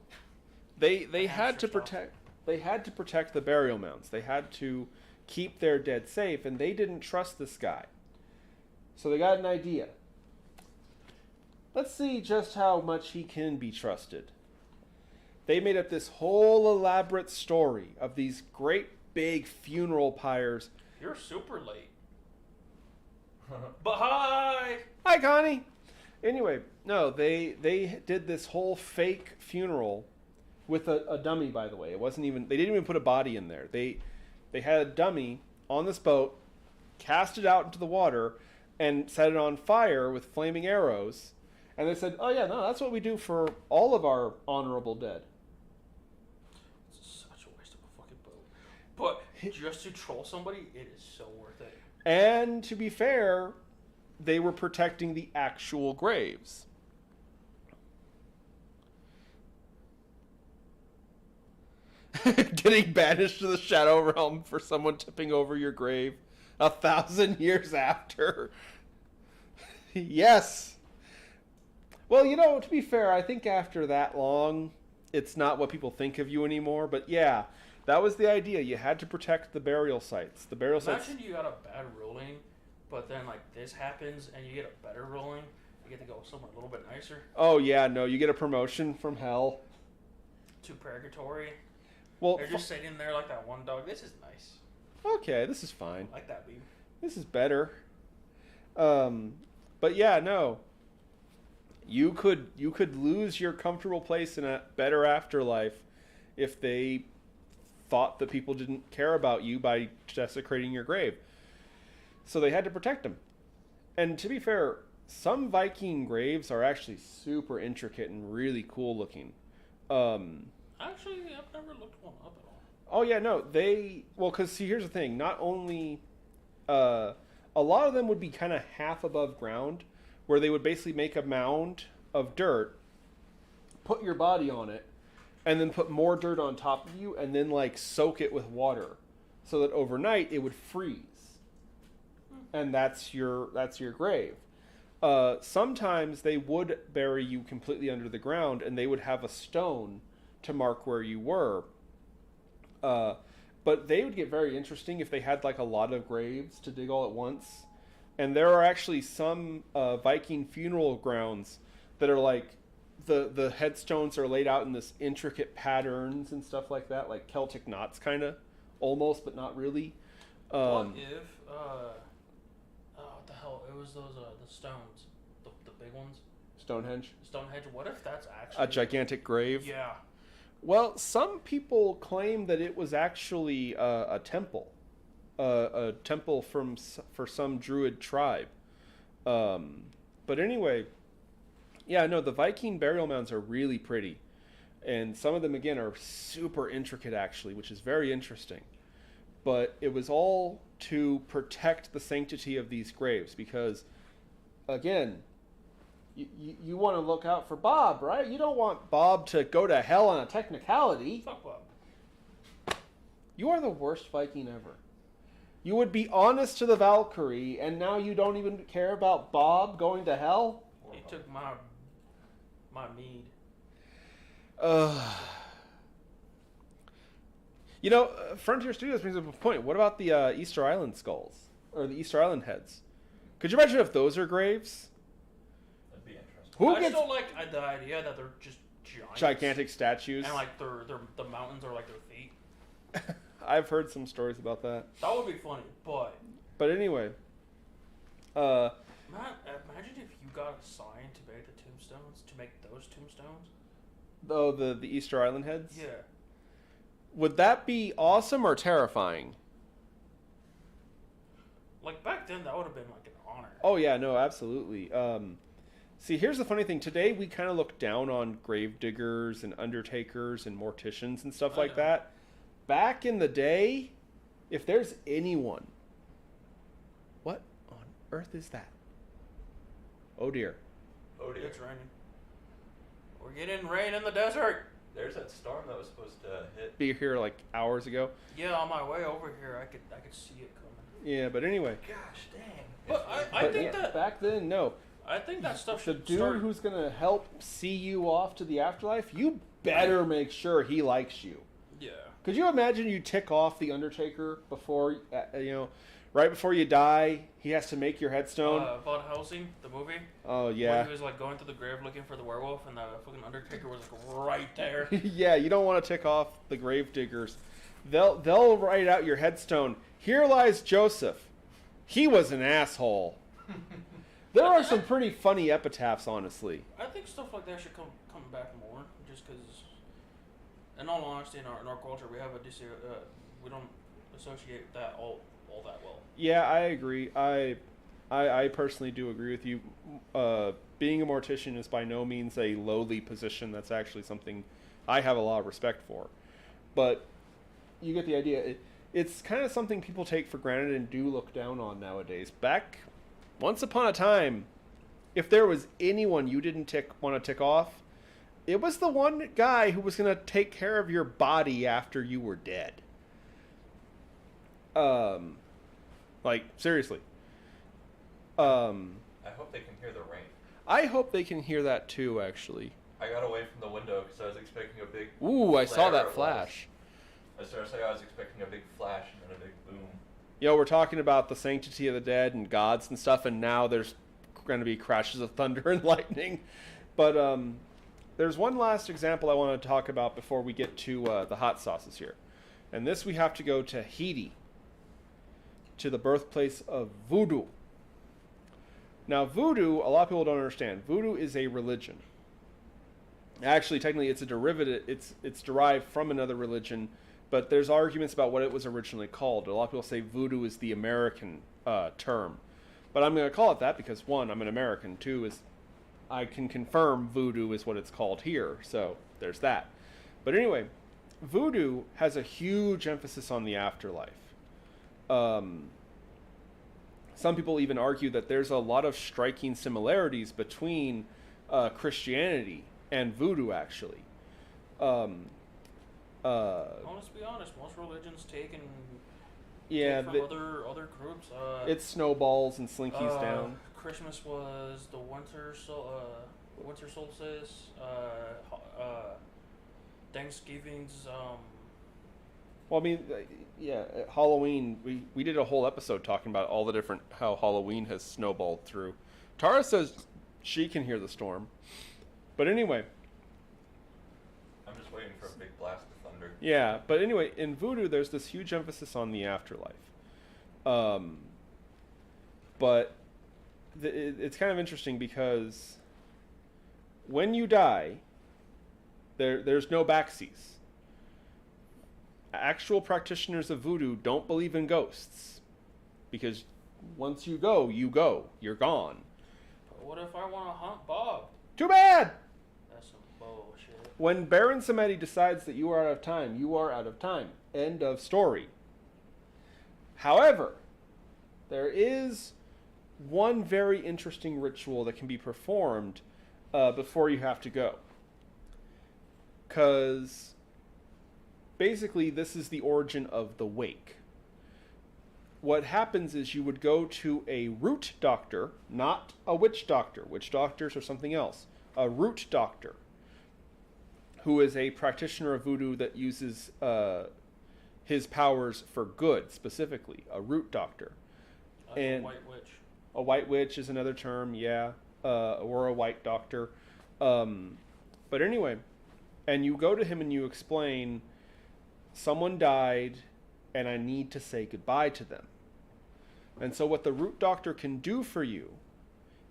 they had to hamster protect the burial mounds. They had to keep their dead safe, and they didn't trust this guy. So they got an idea. Let's see just how much he can be trusted. They made up this whole elaborate story of these great big funeral pyres. you're super late. But hi. Hi, Connie. Anyway, no, they did this whole fake funeral with a dummy. By the way, it wasn't even. They didn't even put a body in there. They had a dummy on this boat, cast it out into the water, and set it on fire with flaming arrows. And they said, "Oh yeah, no, that's what we do for all of our honorable dead." It's such a waste of a fucking boat. But just to troll somebody, it is so worth it. And to be fair, they were protecting the actual graves. Getting banished to the Shadow Realm for someone tipping over your grave 1,000 years after. Yes. Well, to be fair, I think after that long, it's not what people think of you anymore. But yeah, that was the idea. You had to protect the burial sites. The burial sites. Imagine you got a bad ruling, but then like this happens and you get a better ruling. You get to go somewhere a little bit nicer. Oh yeah, no, you get a promotion from hell. To purgatory. Well, They're just sitting there like that one dog. This is nice. okay, this is fine. I like that beam. This is better. But yeah, no. You could lose your comfortable place in a better afterlife if they thought that people didn't care about you by desecrating your grave. So they had to protect them. And to be fair, some Viking graves are actually super intricate and really cool looking. Actually, I've never looked one up at all. Oh yeah, no, because see, here's the thing. Not only, a lot of them would be kind of half above ground, where they would basically make a mound of dirt, put your body on it, and then put more dirt on top of you, and then like soak it with water, so that overnight it would freeze, and that's your grave. Sometimes they would bury you completely under the ground, and they would have a stone to mark where you were. But they would get very interesting if they had like a lot of graves to dig all at once. And there are actually some Viking funeral grounds that are like the headstones are laid out in this intricate patterns and stuff like that, like Celtic knots kind of, almost, but not really. What if, what the hell? It was those the stones, the big ones. Stonehenge? Stonehenge. What if that's actually A gigantic grave? Yeah. Well, some people claim that it was actually a temple. A temple for some druid tribe. But anyway, yeah, no, the Viking burial mounds are really pretty. And some of them, again, are super intricate, actually, which is very interesting. But it was all to protect the sanctity of these graves because, again, you want to look out for Bob, right? You don't want Bob to go to hell on a technicality. Fuck Bob. You are the worst Viking ever. You would be honest to the Valkyrie, and now you don't even care about Bob going to hell? He took my mead. Frontier Studios brings up a point. What about the Easter Island skulls? Or the Easter Island heads? Could you imagine if those are graves? That'd be interesting. I still like the idea that they're just giants. Gigantic statues? And like the mountains are like their feet. I've heard some stories about that. That would be funny, but... But anyway. Matt, imagine if you got assigned to make the tombstones, to make those tombstones. Oh, the Easter Island heads? Yeah. Would that be awesome or terrifying? Like back then, that would have been like an honor. Oh yeah, no, absolutely. See, here's the funny thing. Today we kind of look down on grave diggers and undertakers and morticians and stuff like that. Back in the day, if there's anyone, what on earth is that? Oh dear. Oh dear. It's raining. We're getting rain in the desert. There's that storm that was supposed to hit. Be here like hours ago. Yeah, on my way over here, I could see it coming. Yeah, but anyway. Gosh dang. But I think that back then, no. I think that stuff The should dude start. who's gonna help see you off to the afterlife, you better make sure he likes you. Yeah. Could you imagine you tick off the Undertaker before, right before you die? He has to make your headstone. Van Helsing, the movie. Oh Where yeah. he was like going to the grave looking for the werewolf, and the fucking Undertaker was like right there. Yeah, you don't want to tick off the grave diggers. They'll write out your headstone. Here lies Joseph. He was an asshole. There are some pretty funny epitaphs, honestly. I think stuff like that should come back more, just because. In all honesty, in our culture, we have we don't associate that all that well. Yeah, I agree. I personally do agree with you. Being a mortician is by no means a lowly position. That's actually something I have a lot of respect for. But you get the idea. It's kind of something people take for granted and do look down on nowadays. Once upon a time, if there was anyone you didn't want to tick off, it was the one guy who was going to take care of your body after you were dead. Like, seriously. I hope they can hear the rain. I hope they can hear that too, actually. I got away from the window because I was expecting a big. Ooh, I saw flare that of flash. I started saying I was expecting a big flash and then a big boom. We're talking about the sanctity of the dead and gods and stuff, and now there's going to be crashes of thunder and lightning. But there's one last example I want to talk about before we get to the hot sauces here. And this we have to go to Haiti, to the birthplace of voodoo. Now, voodoo, a lot of people don't understand. Voodoo is a religion. Actually, technically, it's a derivative. It's derived from another religion, but there's arguments about what it was originally called. A lot of people say voodoo is the American term, but I'm going to call it that because one, I'm an American. Two is I can confirm voodoo is what it's called here. So there's that. But anyway, voodoo has a huge emphasis on the afterlife. Some people even argue that there's a lot of striking similarities between Christianity and voodoo, actually. Let's be honest. Most religions take from other groups. It snowballs and slinkies down. Christmas was the winter solstice. Thanksgiving's. Well, I mean, Halloween. We did a whole episode talking about all the different how Halloween has snowballed through. Tara says she can hear the storm, but anyway. I'm just waiting for a big blast of thunder. Yeah, but anyway, in voodoo, there's this huge emphasis on the afterlife. But it's kind of interesting because when you die, there's no backseas. Actual practitioners of voodoo don't believe in ghosts because once you go, you're gone. But what if I want to hunt Bob? Too bad! That's some bullshit. When Baron Samedi decides that you are out of time, you are out of time. End of story. However, there is one very interesting ritual that can be performed before you have to go. Because basically this is the origin of the wake. What happens is you would go to a root doctor, not a witch doctor. Witch doctors are something else. A root doctor, who is a practitioner of voodoo that uses his powers for good, specifically. A root doctor. A white witch. A white witch is another term, yeah. Or a white doctor. But anyway, and you go to him and you explain, someone died and I need to say goodbye to them. And so what the root doctor can do for you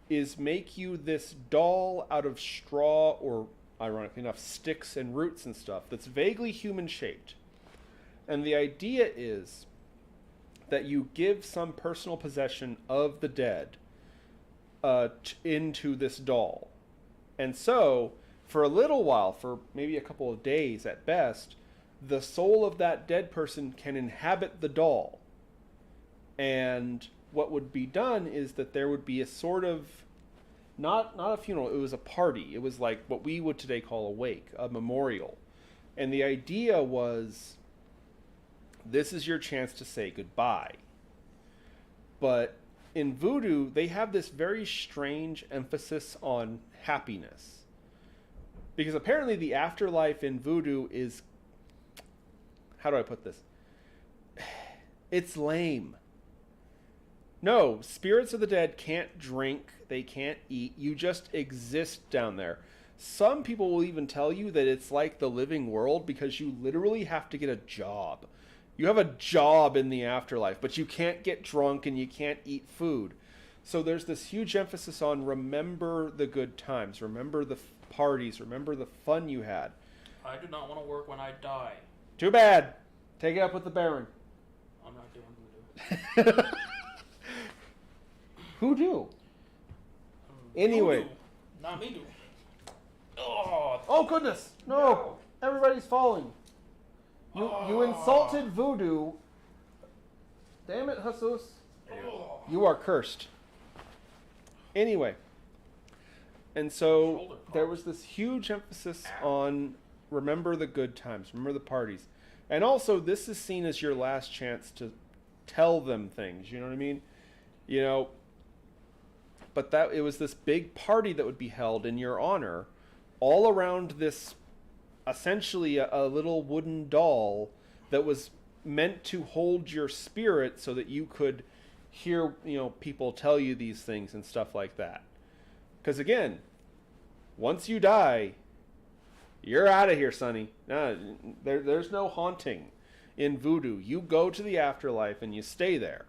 is make you this doll out of straw or, ironically enough, sticks and roots and stuff that's vaguely human shaped. And the idea is that you give some personal possession of the dead into this doll. And so, for a little while, for maybe a couple of days at best, the soul of that dead person can inhabit the doll. And what would be done is that there would be a sort of, not a funeral, it was a party. It was like what we would today call a wake, a memorial. And the idea was, this is your chance to say goodbye. But in voodoo, they have this very strange emphasis on happiness. Because apparently the afterlife in voodoo is, how do I put this? It's lame. No, spirits of the dead can't drink, they can't eat, you just exist down there. Some people will even tell you that it's like the living world because you literally have to get a job. You have a job in the afterlife, but you can't get drunk and you can't eat food. So there's this huge emphasis on remember the good times, remember the parties, remember the fun you had. I do not want to work when I die. Too bad. Take it up with the Baron. I'm not doing voodoo. Who do? Anyway. Voodoo. Not me do. Oh, Oh goodness! No! Everybody's falling. You insulted voodoo. Damn it, Jesus. oh. You are cursed. Anyway. And so Shoulder there was this huge emphasis on remember the good times, remember the parties. And also this is seen as your last chance to tell them things, you know what I mean? You know, but that it was this big party that would be held in your honor all around this essentially a little wooden doll that was meant to hold your spirit so that you could hear, you know, people tell you these things and stuff like that. Because again, once you die, you're out of here, sonny. No, there's no haunting in voodoo. You go to the afterlife and you stay there.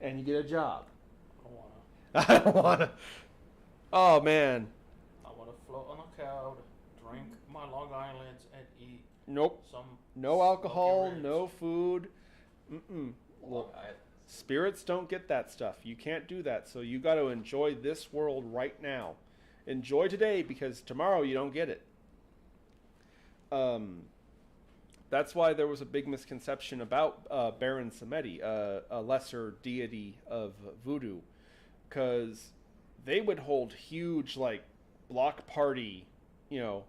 And you get a job. I don't wanna. Oh man. I want to float on a cloud, drink my Long Islands, and eat Nope. some. No alcohol, smoky ribs. no food. Well, spirits don't get that stuff. You can't do that. So you got to enjoy this world right now. Enjoy today because tomorrow you don't get it. That's why there was a big misconception about Baron Samedi, a lesser deity of voodoo, because they would hold huge like block party, you know,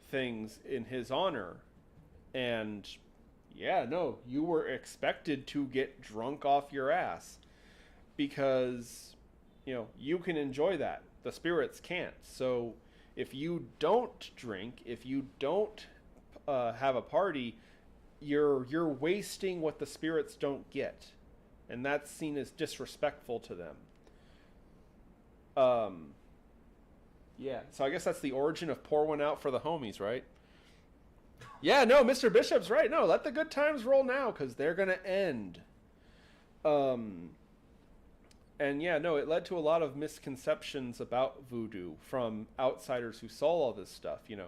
things in his honor, and yeah, no, you were expected to get drunk off your ass because, you know, you can enjoy that. The spirits can't. So if you don't drink, if you don't have a party, you're wasting what the spirits don't get, and that's seen as disrespectful to them. Yeah. So I guess that's the origin of pour one out for the homies, right? Yeah. No, Mr. Bishop's right. No, let the good times roll now because they're gonna end. And yeah, no, it led to a lot of misconceptions about voodoo from outsiders who saw all this stuff, you know,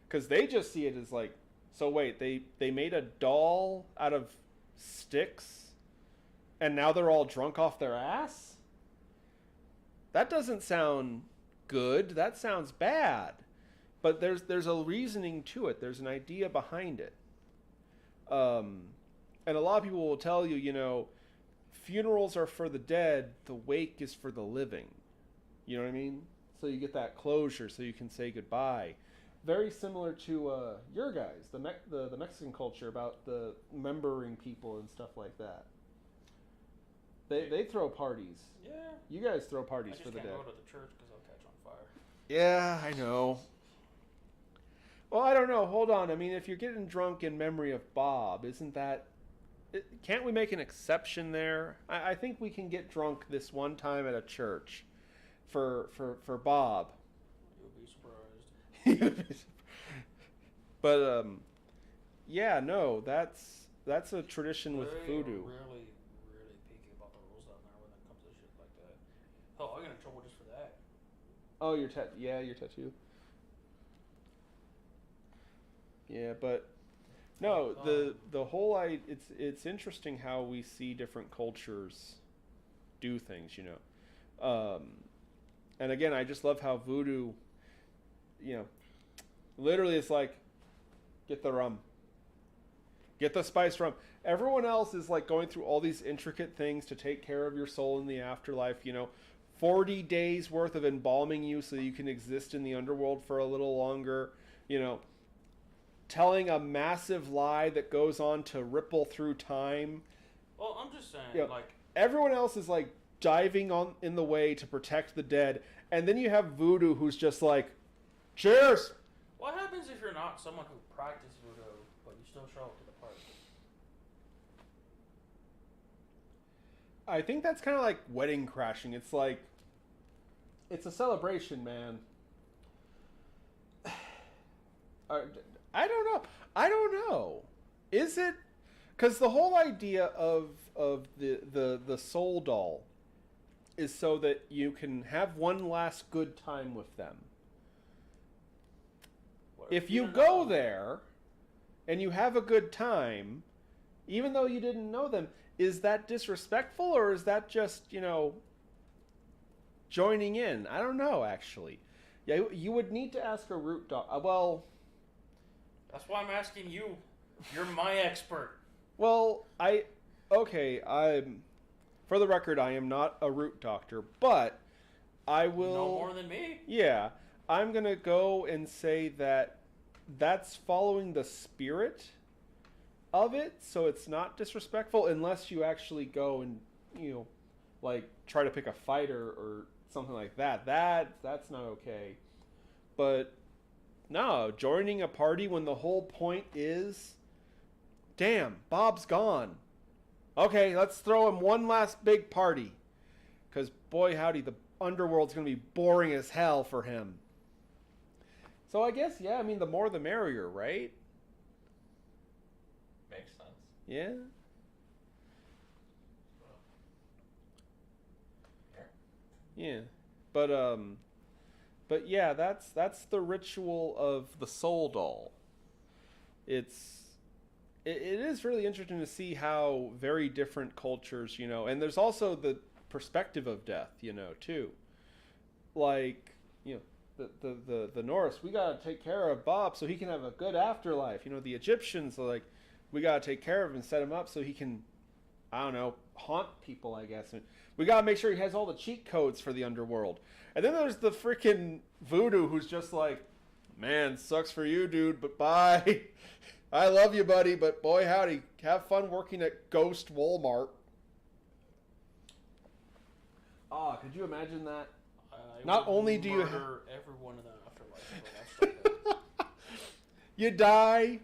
because they just see it as like, so wait, they made a doll out of sticks, and now they're all drunk off their ass? That doesn't sound good. That sounds bad. But there's a reasoning to it. There's an idea behind it. And a lot of people will tell you, you know, funerals are for the dead, the wake is for the living. You know what I mean? So you get that closure so you can say goodbye. Very similar to your guys, the Mexican culture about the remembering people and stuff like that. They throw parties. Yeah. You guys throw parties for the dead. I just can't go to the church because I'll catch on fire. Yeah, I know. Well, I don't know. Hold on. I mean, if you're getting drunk in memory of Bob, isn't that... Can't we make an exception there? I think we can get drunk this one time at a church for Bob. You'll be surprised. But, yeah, no, that's a tradition with They voodoo. are really picky about the rules down there when it comes to shit like that. Hell, I get in trouble just for that. Oh, your tattoo. Yeah, but no, the whole it's interesting how we see different cultures do things, you know. And again, I just love how voodoo, literally it's like, get the rum. Get the spiced rum. Everyone else is like going through all these intricate things to take care of your soul in the afterlife, 40 days worth of embalming you so you can exist in the underworld for a little longer, telling a massive lie that goes on to ripple through time. Well, I'm just saying, like... Everyone else is like diving on in the way to protect the dead, and then you have voodoo who's just like, cheers! What happens if you're not someone who practices voodoo, but you still show up to the party? I think that's kind of like wedding crashing. It's like, it's a celebration, man. I don't know. Is it? Because the whole idea of the soul doll is so that you can have one last good time with them. If you go there and you have a good time, even though you didn't know them, is that disrespectful or is that just, joining in? I don't know, actually. Yeah, you would need to ask a root dog. Well... That's why I'm asking you. You're my expert. Well, for the record, I am not a root doctor, but I will... No more than me. Yeah. I'm going to go and say that that's following the spirit of it, so it's not disrespectful unless you actually go and, try to pick a fighter or something like that. That's not okay. But no, joining a party when the whole point is, damn, Bob's gone. Okay, let's throw him one last big party. Because boy howdy, the underworld's going to be boring as hell for him. So I guess, yeah, the more the merrier, right? Makes sense. Yeah. Yeah. But yeah, that's the ritual of the soul doll. It is really interesting to see how very different cultures, and there's also the perspective of death, too. Like, the Norse, we gotta take care of Bob so he can have a good afterlife. The Egyptians are like, we gotta take care of him and set him up so he can, I don't know, haunt people, I guess. And we gotta make sure he has all the cheat codes for the underworld. And then there's the freaking voodoo who's just like, man, sucks for you, dude, but bye. I love you, buddy, but boy howdy, have fun working at Ghost Walmart. Could you imagine that? Not only do you murder everyone in the afterlife. You die,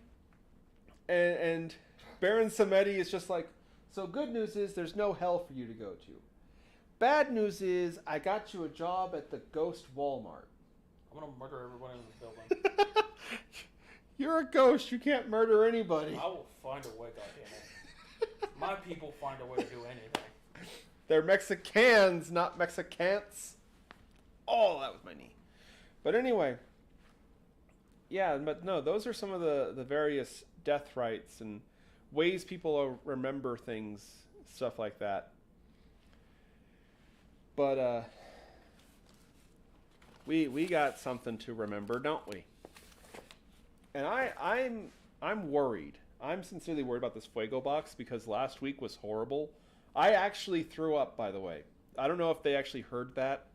and Baron Samedi is just like, so good news is there's no hell for you to go to. Bad news is I got you a job at the Ghost Walmart. I'm gonna murder everyone in this building. You're a ghost. You can't murder anybody. I will find a way, goddammit. My people find a way to do anything. They're Mexicans, not Mexicants. Oh, that was my knee. But anyway, yeah, but no, those are some of the various death rites and ways people remember things, stuff like that. But we got something to remember, don't we? And I'm worried. I'm sincerely worried about this fuego box because last week was horrible. I actually threw up, by the way. I don't know if they actually heard that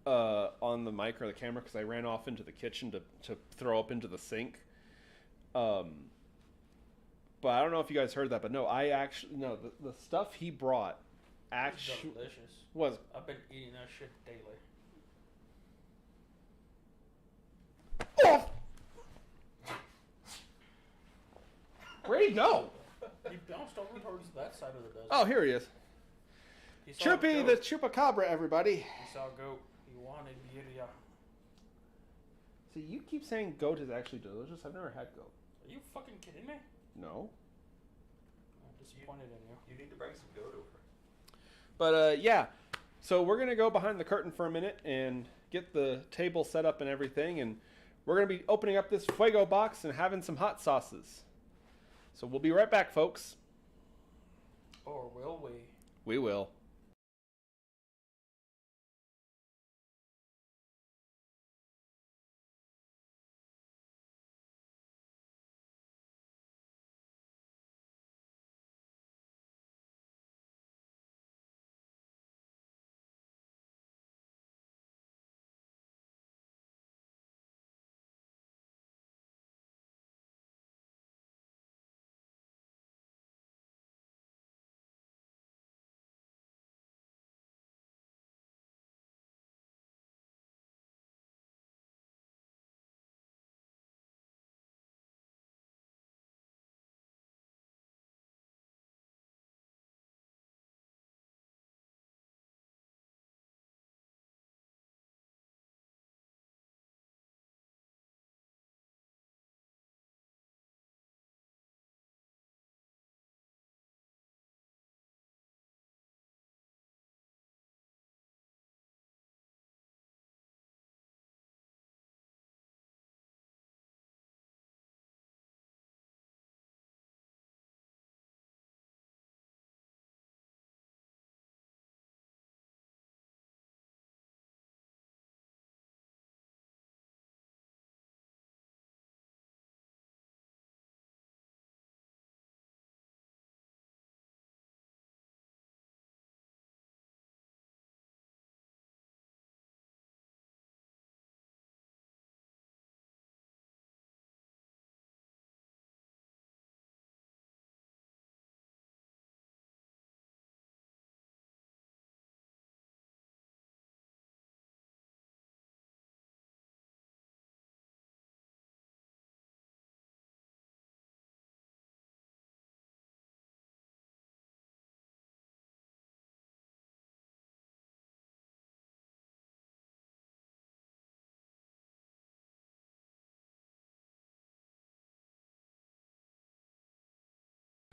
on the mic or the camera because I ran off into the kitchen to throw up into the sink. But I don't know if you guys heard that. But no, the stuff he brought actually delicious. Was. I've been eating that shit daily. Oh! Where'd he go? He bounced over towards that side of the desert. Oh, here he is. Choopy the Chupacabra, everybody. He saw a goat. He wanted birria. See, you keep saying goat is actually delicious. I've never had goat. Are you fucking kidding me? No. I'm disappointed in you. You need to bring some goat over. But, yeah. So we're going to go behind the curtain for a minute and get the table set up and everything. And we're going to be opening up this fuego box and having some hot sauces. So we'll be right back, folks. Or will we? We will.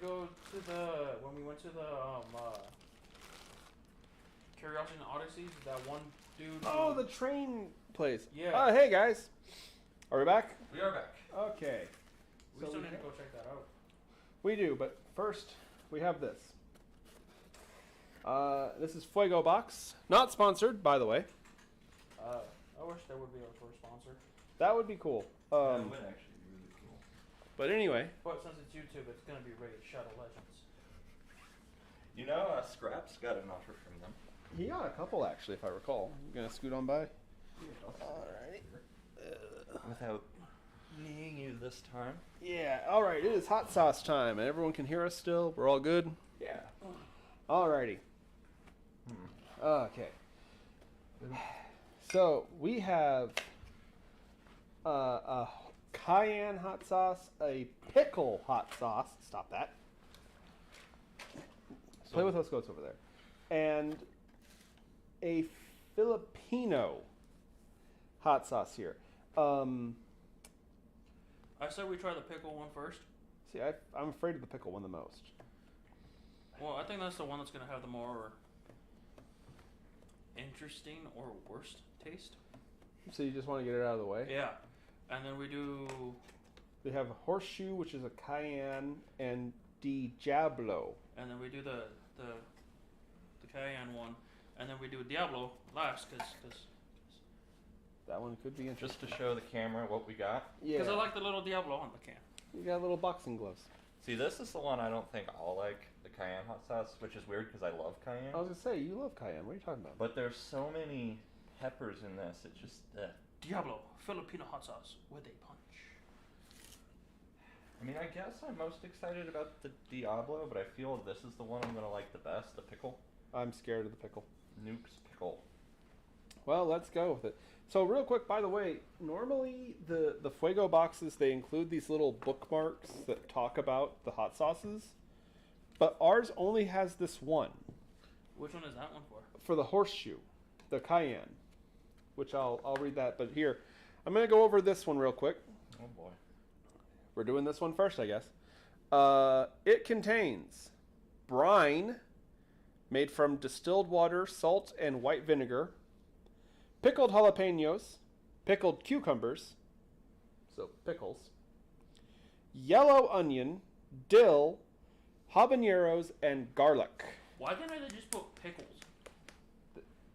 go to when we went to the Curiosity and Odyssey, that one dude. Oh, the train place. Yeah. Hey guys, are we back? We are back. Okay. We still need to go check that out. We do, but first we have this. This is fuegobox, not sponsored, by the way. I wish there would be a first sponsor. That would be cool. That would actually be really cool. But anyway. But since it's YouTube, it's gonna be rated Shadow Legends. You know, Scraps got an offer from them. He got a couple, actually, if I recall. You gonna scoot on by? Alright. Without kneeing you this time. Yeah, alright, it is hot sauce time, and everyone can hear us still. We're all good? Yeah. Alrighty. Okay. So, we have a cayenne hot sauce, a pickle hot sauce. Stop that. Play with those goats over there. And a Filipino hot sauce here. I said we try the pickle one first. See, I'm afraid of the pickle one the most. Well, I think that's the one that's going to have the more interesting or worst taste. So you just want to get it out of the way? Yeah. And then we do... They have horseshoe, which is a cayenne, and Diablo. And then we do the cayenne one. And then we do Diablo last, because That one could be interesting. Just to show the camera what we got. Yeah. I like the little Diablo on the can. You got little boxing gloves. See, this is the one I don't think I'll like, the cayenne hot sauce, which is weird because I love cayenne. I was going to say, you love cayenne. What are you talking about? But there's so many peppers in this, it just... Diablo, Filipino hot sauce with a punch. I mean, I guess I'm most excited about the Diablo, but I feel this is the one I'm going to like the best, the pickle. I'm scared of the pickle. Nuke's pickle. Well, let's go with it. So real quick, by the way, normally the Fuego boxes, they include these little bookmarks that talk about the hot sauces. But ours only has this one. Which one is that one for? For the horseshoe, the cayenne. Which I'll read that, but here. I'm going to go over this one real quick. Oh boy. We're doing this one first, I guess. It contains brine made from distilled water, salt, and white vinegar, pickled jalapenos, pickled cucumbers, so pickles, yellow onion, dill, habaneros, and garlic. Why didn't they just put pickles?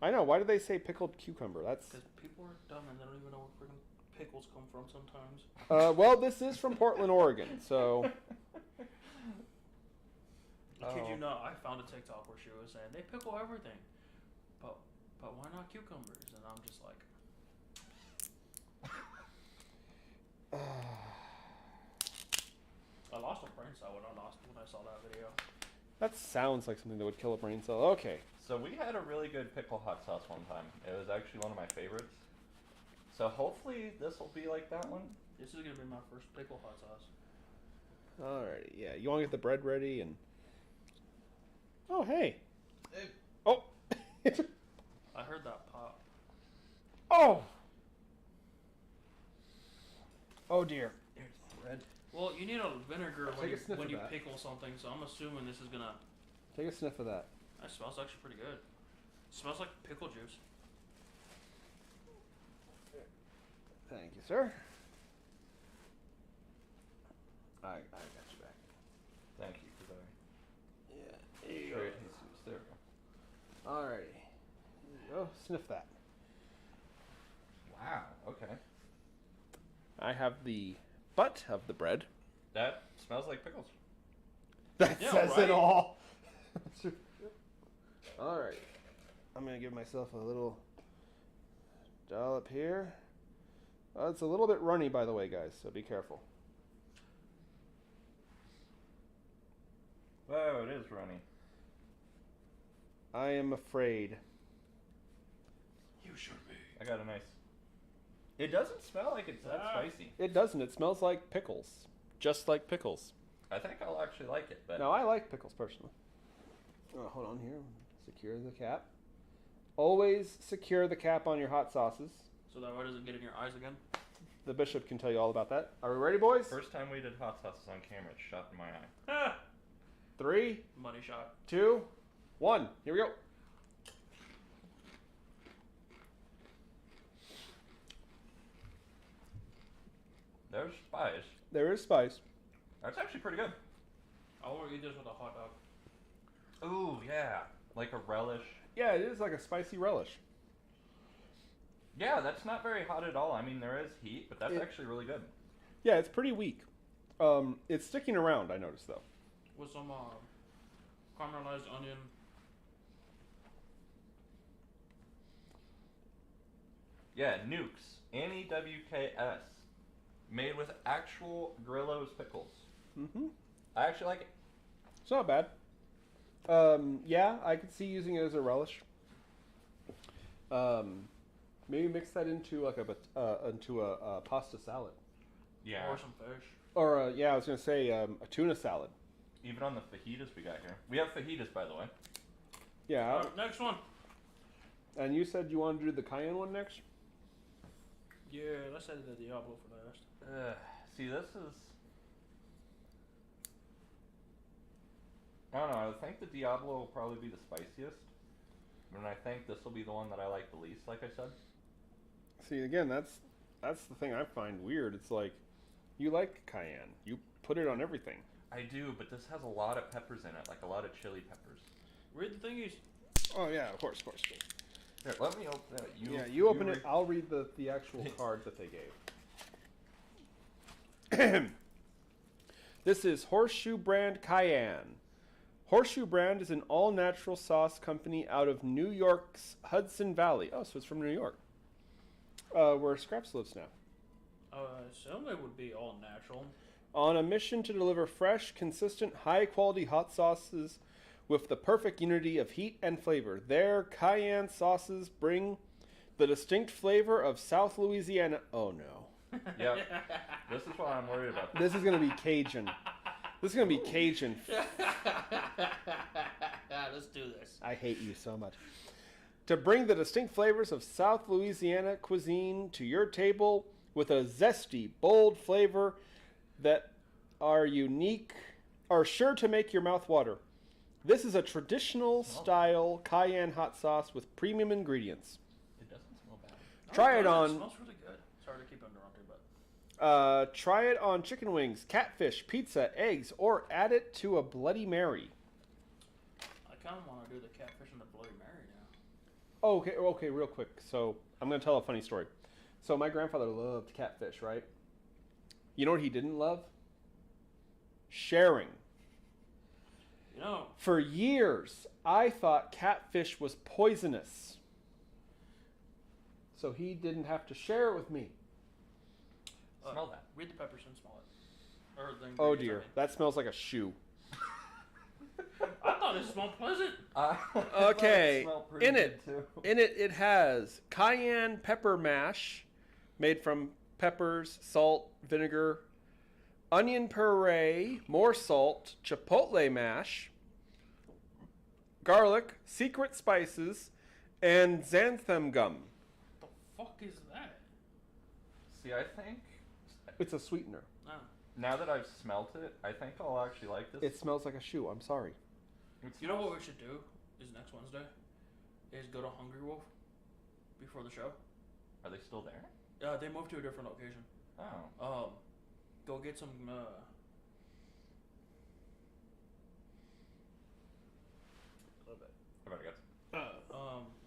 I know, why do they say pickled cucumber? That's Because people are dumb and they don't even know where freaking pickles come from sometimes. well, this is from Portland, Oregon, so I kid you not, I found a TikTok where she was saying they pickle everything, but why not cucumbers? And I'm just like, I lost a brain cell when I saw that video. that sounds like something that would kill a brain cell. Okay. So we had a really good pickle hot sauce one time. It was actually one of my favorites. So hopefully this will be like that one. This is gonna be my first pickle hot sauce. Alrighty, yeah. You want to get the bread ready and... Oh, hey. Oh. I heard that pop. Oh. Oh, dear. There's bread. Well, you need a vinegar Take a sniff when of you that. pickle something, so I'm assuming this is gonna. Take a sniff of that. That smells actually pretty good. It smells like pickle juice. Thank you, sir. I got you back. Thank you, because Yeah. I... There you Sure, go. Jesus, there we go. Alrighty. There you go. Sniff that. Wow, okay. I have the butt of the bread. That smells like pickles. That Yeah, says right? it all. Alright. I'm going to give myself a little dollop here. It's a little bit runny, by the way, guys, so be careful. Whoa, it is runny. I am afraid. You should be. I got a nice... It doesn't smell like it's that spicy. It doesn't. It smells like pickles. Just like pickles. I think I'll actually like it, but... Now, I like pickles, personally. Hold on here. Secure the cap. Always secure the cap on your hot sauces. So that way it doesn't get in your eyes again. The bishop can tell you all about that. Are we ready, boys? First time we did hot sauces on camera, it shot in my eye. Ah! 3, Money shot. 2, 1. Here we go. There's spice. There is spice. That's actually pretty good. I want to eat this with a hot dog. Ooh, yeah. Like a relish. Yeah, it is like a spicy relish. Yeah, that's not very hot at all. I mean, there is heat, but that's actually really good. Yeah, it's pretty weak. It's sticking around, I noticed, though. With some caramelized onion. Yeah, Nukes. N-E-W-K-S. Made with actual Grillo's pickles. Mm-hmm. I actually like it. It's not bad. Yeah, I could see using it as a relish. Maybe mix that into like a pasta salad. Yeah. Or some fish. Or yeah, I was gonna say a tuna salad. Even on the fajitas we got here. We have fajitas, by the way. Yeah. Alright, next one. And you said you wanted to do the cayenne one next? Yeah, let's say the Diablo for last. See, this is... I don't know, I think the Diablo will probably be the spiciest. And I think this will be the one that I like the least, like I said. See, again, that's the thing I find weird. It's like, you like cayenne. You put it on everything. I do, but this has a lot of peppers in it, like a lot of chili peppers. Read the thingies. Oh, yeah, of course. Here, let me open it. You open it. I'll read the actual card that they gave. This is Horseshoe Brand Cayenne. Horseshoe Brand is an all-natural sauce company out of New York's Hudson Valley. Oh, so it's from New York. Where Scraps lives now. I assume it would be all natural. On a mission to deliver fresh, consistent, high-quality hot sauces with the perfect unity of heat and flavor, their cayenne sauces bring the distinct flavor of South Louisiana. Oh, no. Yep. This is what I'm worried about. This is going to be Cajun. This is going to be Cajun. Let's do this. I hate you so much. To bring the distinct flavors of South Louisiana cuisine to your table with a zesty, bold flavor that are sure to make your mouth water. This is a traditional style cayenne hot sauce with premium ingredients. It doesn't smell bad. Try it It on. smells really good. Sorry to keep interrupting, but Try it on chicken wings, catfish, pizza, eggs, or add it to a Bloody Mary. I kind of want to do the catfish and the Bloody Mary now. Okay, real quick. So I'm going to tell a funny story. So my grandfather loved catfish, right? You know what he didn't love? Sharing. You know, For years, I thought catfish was poisonous. So he didn't have to share it with me. Smell that. Read the peppers and smell it. Or the Oh ingredients, dear, I mean. that smells like a shoe. I thought it smelled pleasant. Okay, in it, it has cayenne pepper mash, made from peppers, salt, vinegar, onion puree, more salt, chipotle mash, garlic, secret spices, and xanthan gum. The fuck is that? See, I think It's a sweetener. Oh. now that I've smelt it, I think I'll actually like this. It smells like a shoe. I'm sorry. You know what we should do is next Wednesday is go to Hungry Wolf before the show. Are they still there? They moved to a different location. Oh. Go get some a little bit. How about I got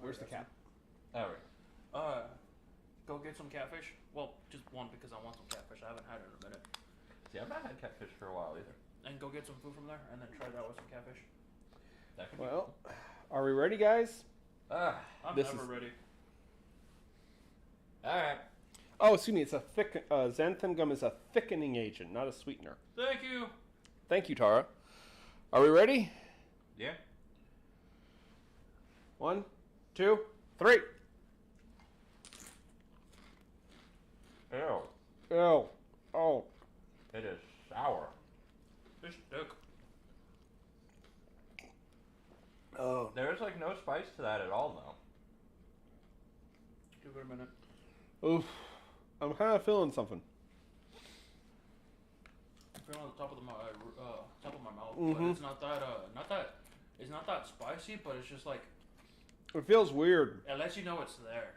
Where's the cap? Oh, right. Go get some catfish. Well, just one because I want some catfish. I haven't had it in a minute. See, I've not had catfish for a while either. And go get some food from there, and then try that with some catfish. That could be Well, are we ready, guys? I'm This never is- ready. Alright. Oh, excuse me. It's a thick. Xanthan gum is a thickening agent, not a sweetener. Thank you. Thank you, Tara. Are we ready? Yeah. 1, 2, 3. Ew. Ew. Oh. It is sour. Fish dick. Oh. There's like no spice to that at all, though. Give it a minute. Oof. I'm kind of feeling something. feeling the top of my mouth, but Mhm. it's it's not that spicy, but it's just like It feels weird. it lets you know it's there.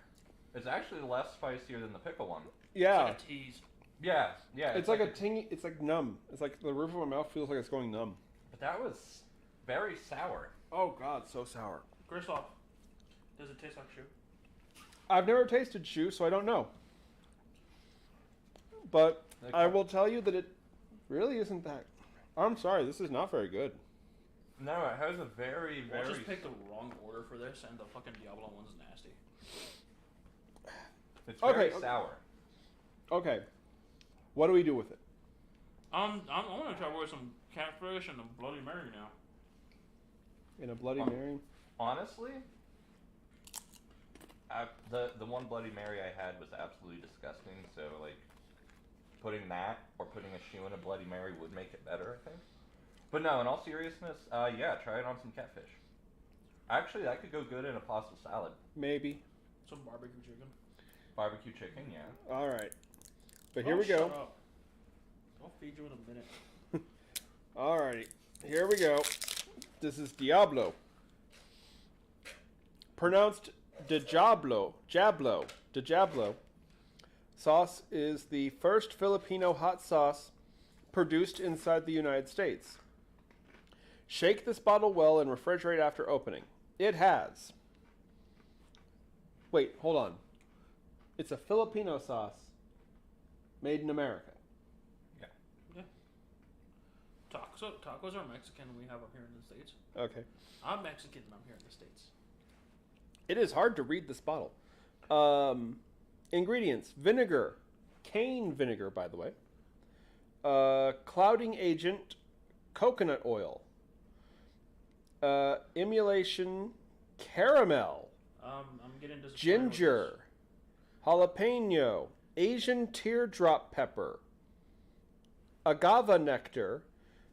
It's actually less spicier than the pickle one. Yeah. It's like a tease. Yeah, yeah. It's like a tingy. It's like numb. It's like the roof of my mouth feels like it's going numb. But that was very sour. Oh God, so sour. Kristoff, does it taste like shoe? I've never tasted shoe, so I don't know. But I will tell you that it really isn't that. I'm sorry, this is not very good. No, it has a very, Well, very. just picked the wrong order for this, and the fucking Diablo one's nasty. It's very Okay. sour. Okay, what do we do with it? I'm gonna try with some catfish and a Bloody Mary now. In a Bloody Oh. Mary? Honestly, the one Bloody Mary I had was absolutely disgusting. So like, putting that or putting a shoe in a Bloody Mary would make it better, I think. But no, in all seriousness, yeah, try it on some catfish. Actually, that could go good in a pasta salad. Maybe. Some barbecue chicken. Barbecue chicken, yeah. All right. But here Oh, we go. shut up. I'll feed you in a minute. Alrighty, here we go. This is Diablo. Pronounced Diablo. Diablo. Sauce is the first Filipino hot sauce produced inside the United States. Shake this bottle well and refrigerate after opening. It has. Wait, hold on. It's a Filipino sauce made in America. Tacos are Mexican. We have them here in the States. Okay. I'm Mexican and I'm here in the States. It is hard to read this bottle. Ingredients: vinegar, cane vinegar, by the way. Clouding agent, coconut oil. Emulsion, caramel. I'm getting disappointed. Ginger, jalapeno, Asian teardrop pepper, agave nectar,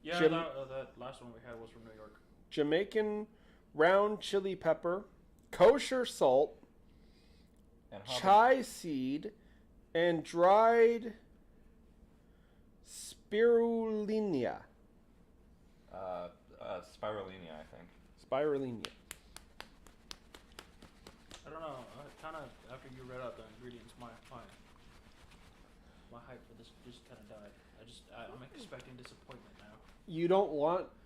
Yeah, Jim- that last one we had was from New York. Jamaican round chili pepper, kosher salt, And chai seed, and dried spirulina. spirulina, I think. Spirulina. I don't know. Kind of after you read out the ingredients, my hype for this just kind of died. I'm expecting disappointment now.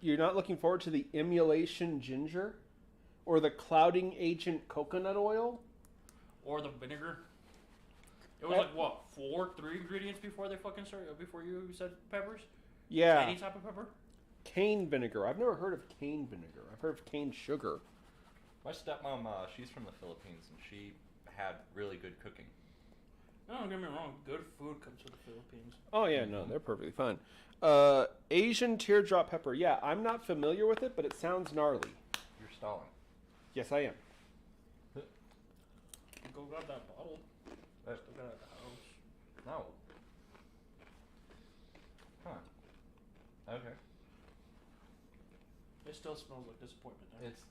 You're not looking forward to the emulation ginger? Or the clouding agent coconut oil? Or the vinegar. It was like what, 3 ingredients before they fucking started, before you said peppers? Yeah. Any type of pepper? Cane vinegar. I've never heard of cane vinegar. I've heard of cane sugar. My stepmom, she's from the Philippines, and she had really good cooking. No, don't get me wrong. Good food comes from the Philippines. Oh yeah, no, they're perfectly fine. Asian teardrop pepper. Yeah, I'm not familiar with it, but it sounds gnarly. You're stalling. Yes, I am. Go grab that bottle. Uh, Still got it at the house. No. Huh. Okay. It still smells like disappointment. Now. It's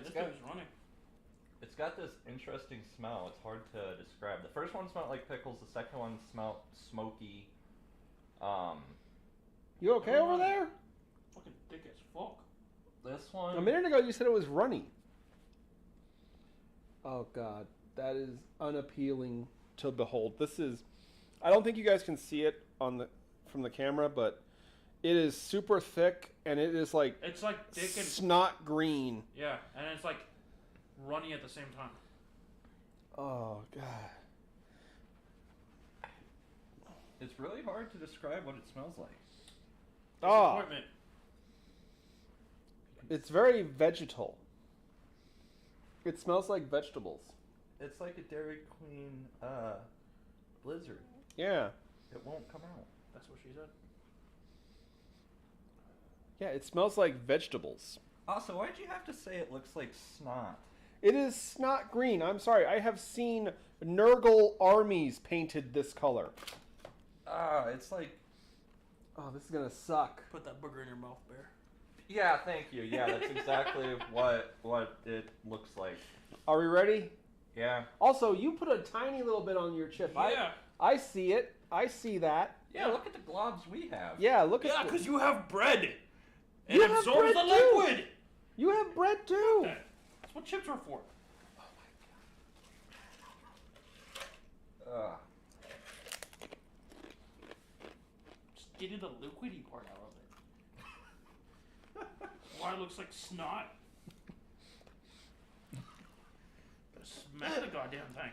This got thing's running. it's got this interesting smell. It's hard to describe. The first one smelled like pickles. The second one smelled smoky. You okay over there? Fucking thick as fuck. This one. A minute ago you said it was runny. Oh god, that is unappealing to behold. This is I don't think you guys can see it from the camera, but it is super thick and it is like It's like thick and snot green. yeah, and it's like runny at the same time. Oh god. It's really hard to describe what it smells like. Oh, Disappointment. it's very vegetal. It smells like vegetables. It's like a Dairy Queen blizzard. Yeah. It won't come out. That's what she said. Yeah, it smells like vegetables. Also, why'd you have to say it looks like snot? It is snot green. I'm sorry. I have seen Nurgle armies painted this color. It's like. Oh, this is gonna suck. Put that booger in your mouth, Bear. Yeah, thank you. Yeah, that's exactly what it looks like. Are we ready? Yeah. Also, you put a tiny little bit on your chip. Yeah. I see it. I see that. Yeah, look at the globs we have. Yeah, look Yeah, at because you have bread. You It have absorbs bread the too. liquid. You have bread too. Okay. That's what chips are for. Ugh. Just getting the liquidy part out of it. Why it looks like snot. Smash the goddamn thing.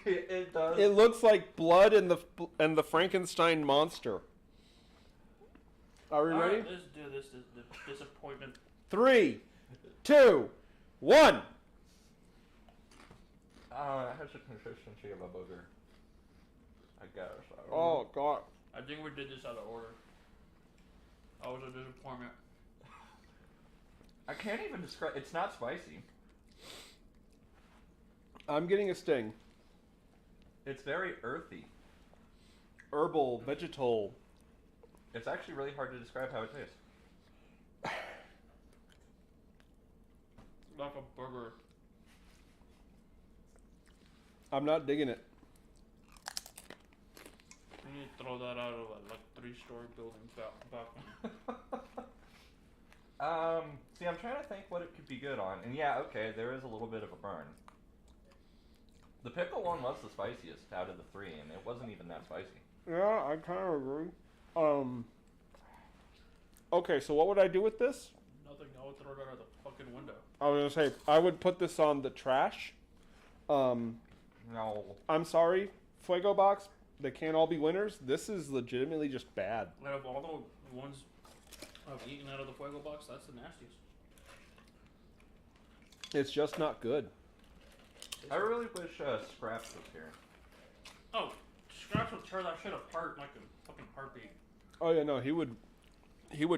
It does. It looks like blood and the Frankenstein monster. Are we ready? Let's do this. This is the disappointment. 3, 2, 1. It has the consistency of a booger. I guess. I don't Oh know. God. I think we did this out of order. That was a disappointment. I can't even describe. It's not spicy. I'm getting a sting. It's very earthy. Herbal, vegetal. It's actually really hard to describe how it tastes. Like a burger. I'm not digging it. You need to throw that out of a 3-story building balcony. See, I'm trying to think what it could be good on. And yeah, okay, there is a little bit of a burn. The pickle one was the spiciest out of the 3, and it wasn't even that spicy. Yeah, I kind of agree. Okay, so what would I do with this? Nothing. I would throw it out of the fucking window. I was gonna say I would put this on the trash. No. I'm sorry, Fuego Box. They can't all be winners. This is legitimately just bad. Out of all the ones I've eaten out of the Fuego box, that's the nastiest. It's just not good. I really wish Scraps was here. Oh, Scraps would tear that shit apart like a fucking heartbeat. Oh yeah, no, he would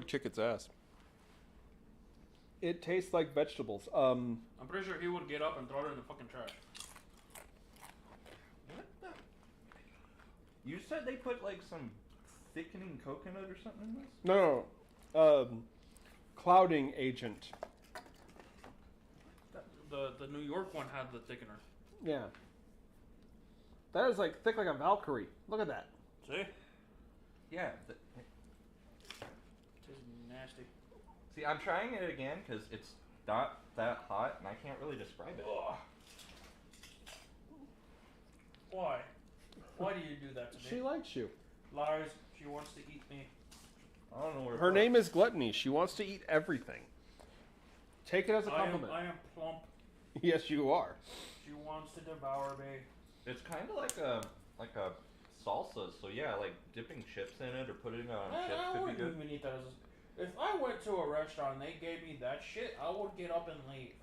kick its ass. It tastes like vegetables. I'm pretty sure he would get up and throw it in the fucking trash. What the? You said they put like some thickening coconut or something in this? No, clouding agent. The New York one had the thickener. Yeah. That is like thick like a Valkyrie. Look at that. See? Yeah. Tastes nasty. See, I'm trying it again because it's not that hot and I can't really describe it. Ugh. Why? Why do you do that to me? She likes you. Lies. She wants to eat me. I don't know where. Her name is Gluttony. She wants to eat everything. Take it as a compliment. I am plump. Yes, you are. She wants to devour me. It's kind of like a salsa. So yeah, like dipping chips in it or putting it on chips I could be wouldn't good. even eat that as if I went to a restaurant and they gave me that shit, I would get up and leave.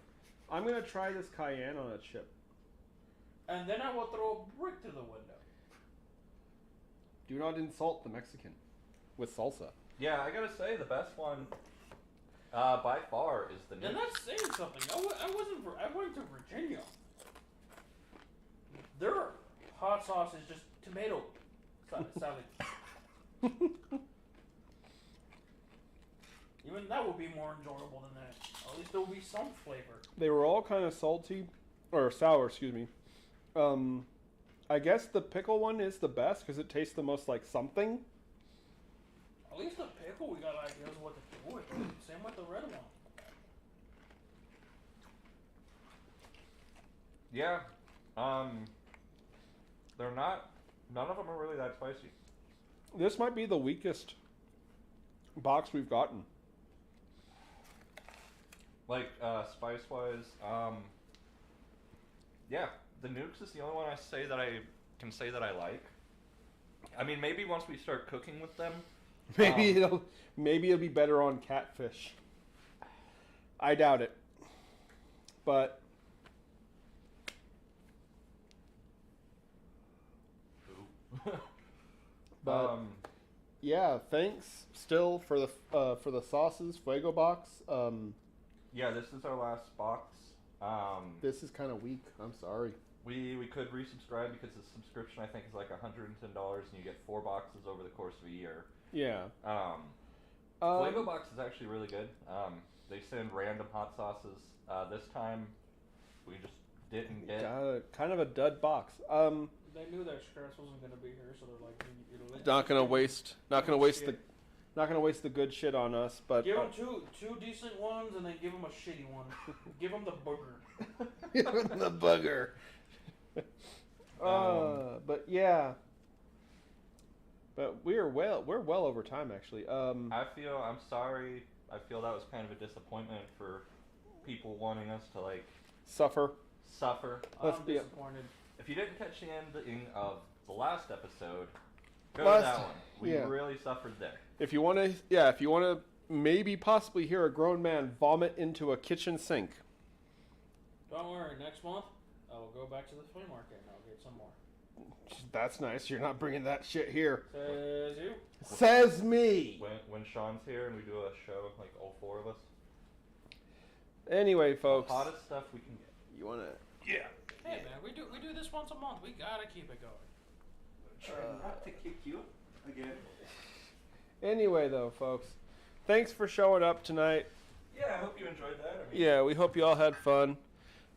I'm gonna try this cayenne on a chip. And then I would throw a brick to the window. Do not insult the Mexican with salsa. Yeah, I gotta say the best one by far is the And Nukes. that's saying something. I went to Virginia. Their hot sauce is just tomato salad. Even that would be more enjoyable than that. At least there would be some flavor. They were all kind of salty, or sour, excuse me. I guess the pickle one is the best because it tastes the most like something. At least the pickle, we got ideas of what to do with it. Same with the red one. Yeah. They're not. None of them are really that spicy. This might be the weakest box we've gotten. Like spice wise, yeah, the Nukes is the only one I can say that I like. I mean, maybe once we start cooking with them, Maybe it'll be better on catfish. I doubt it. But yeah, thanks still for the sauces, Fuego Box. yeah, this is our last box. This is kind of weak. I'm sorry. We could resubscribe because the subscription I think is like $110 and you get 4 boxes over the course of a year. Yeah. Fuego Box is actually really good. They send random hot sauces. This time we just didn't get. Got kind of a dud box. They knew that Stress wasn't gonna be here, so they're like, Not gonna waste the good shit on us. But give them two decent ones, and then give them a shitty one. Give them the booger. the bugger. But yeah. But we're well over time actually. I'm sorry. I feel that was kind of a disappointment for people wanting us to like suffer. I'm disappointed. If you didn't catch the ending of the last episode, go to that one. We really suffered there. If you want to maybe possibly hear a grown man vomit into a kitchen sink. Don't worry, next month I will go back to the flea market and I'll get some more. That's nice. You're not bringing that shit here. Says you. Says me. When Sean's here and we do a show, like all four of us. Anyway, folks. The hottest stuff we can get. You wanna? Yeah. Hey man, we do this once a month. We gotta keep it going. Try not to kick you again. Anyway, though, folks, thanks for showing up tonight. Yeah, I hope you enjoyed that. Yeah, we hope you all had fun.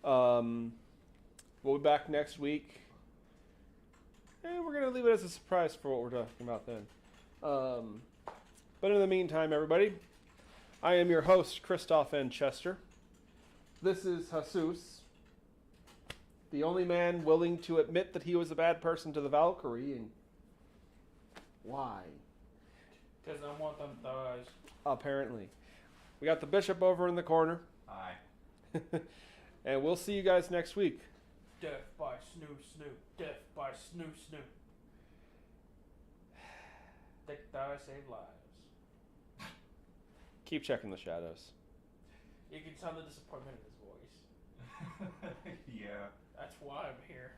We'll be back next week. And we're going to leave it as a surprise for what we're talking about then. But in the meantime, everybody, I am your host, Kristoff N. Chester. This is Jesus, the only man willing to admit that he was a bad person to the Valkyrie. And why? Because I want them thighs. Apparently. We got the bishop over in the corner. Aye. And we'll see you guys next week. Death by Snoo Snoo. Death by Snoo Snoo. Thick thighs save lives. Keep checking the shadows. You can tell the disappointment in his voice. Yeah. That's why I'm here.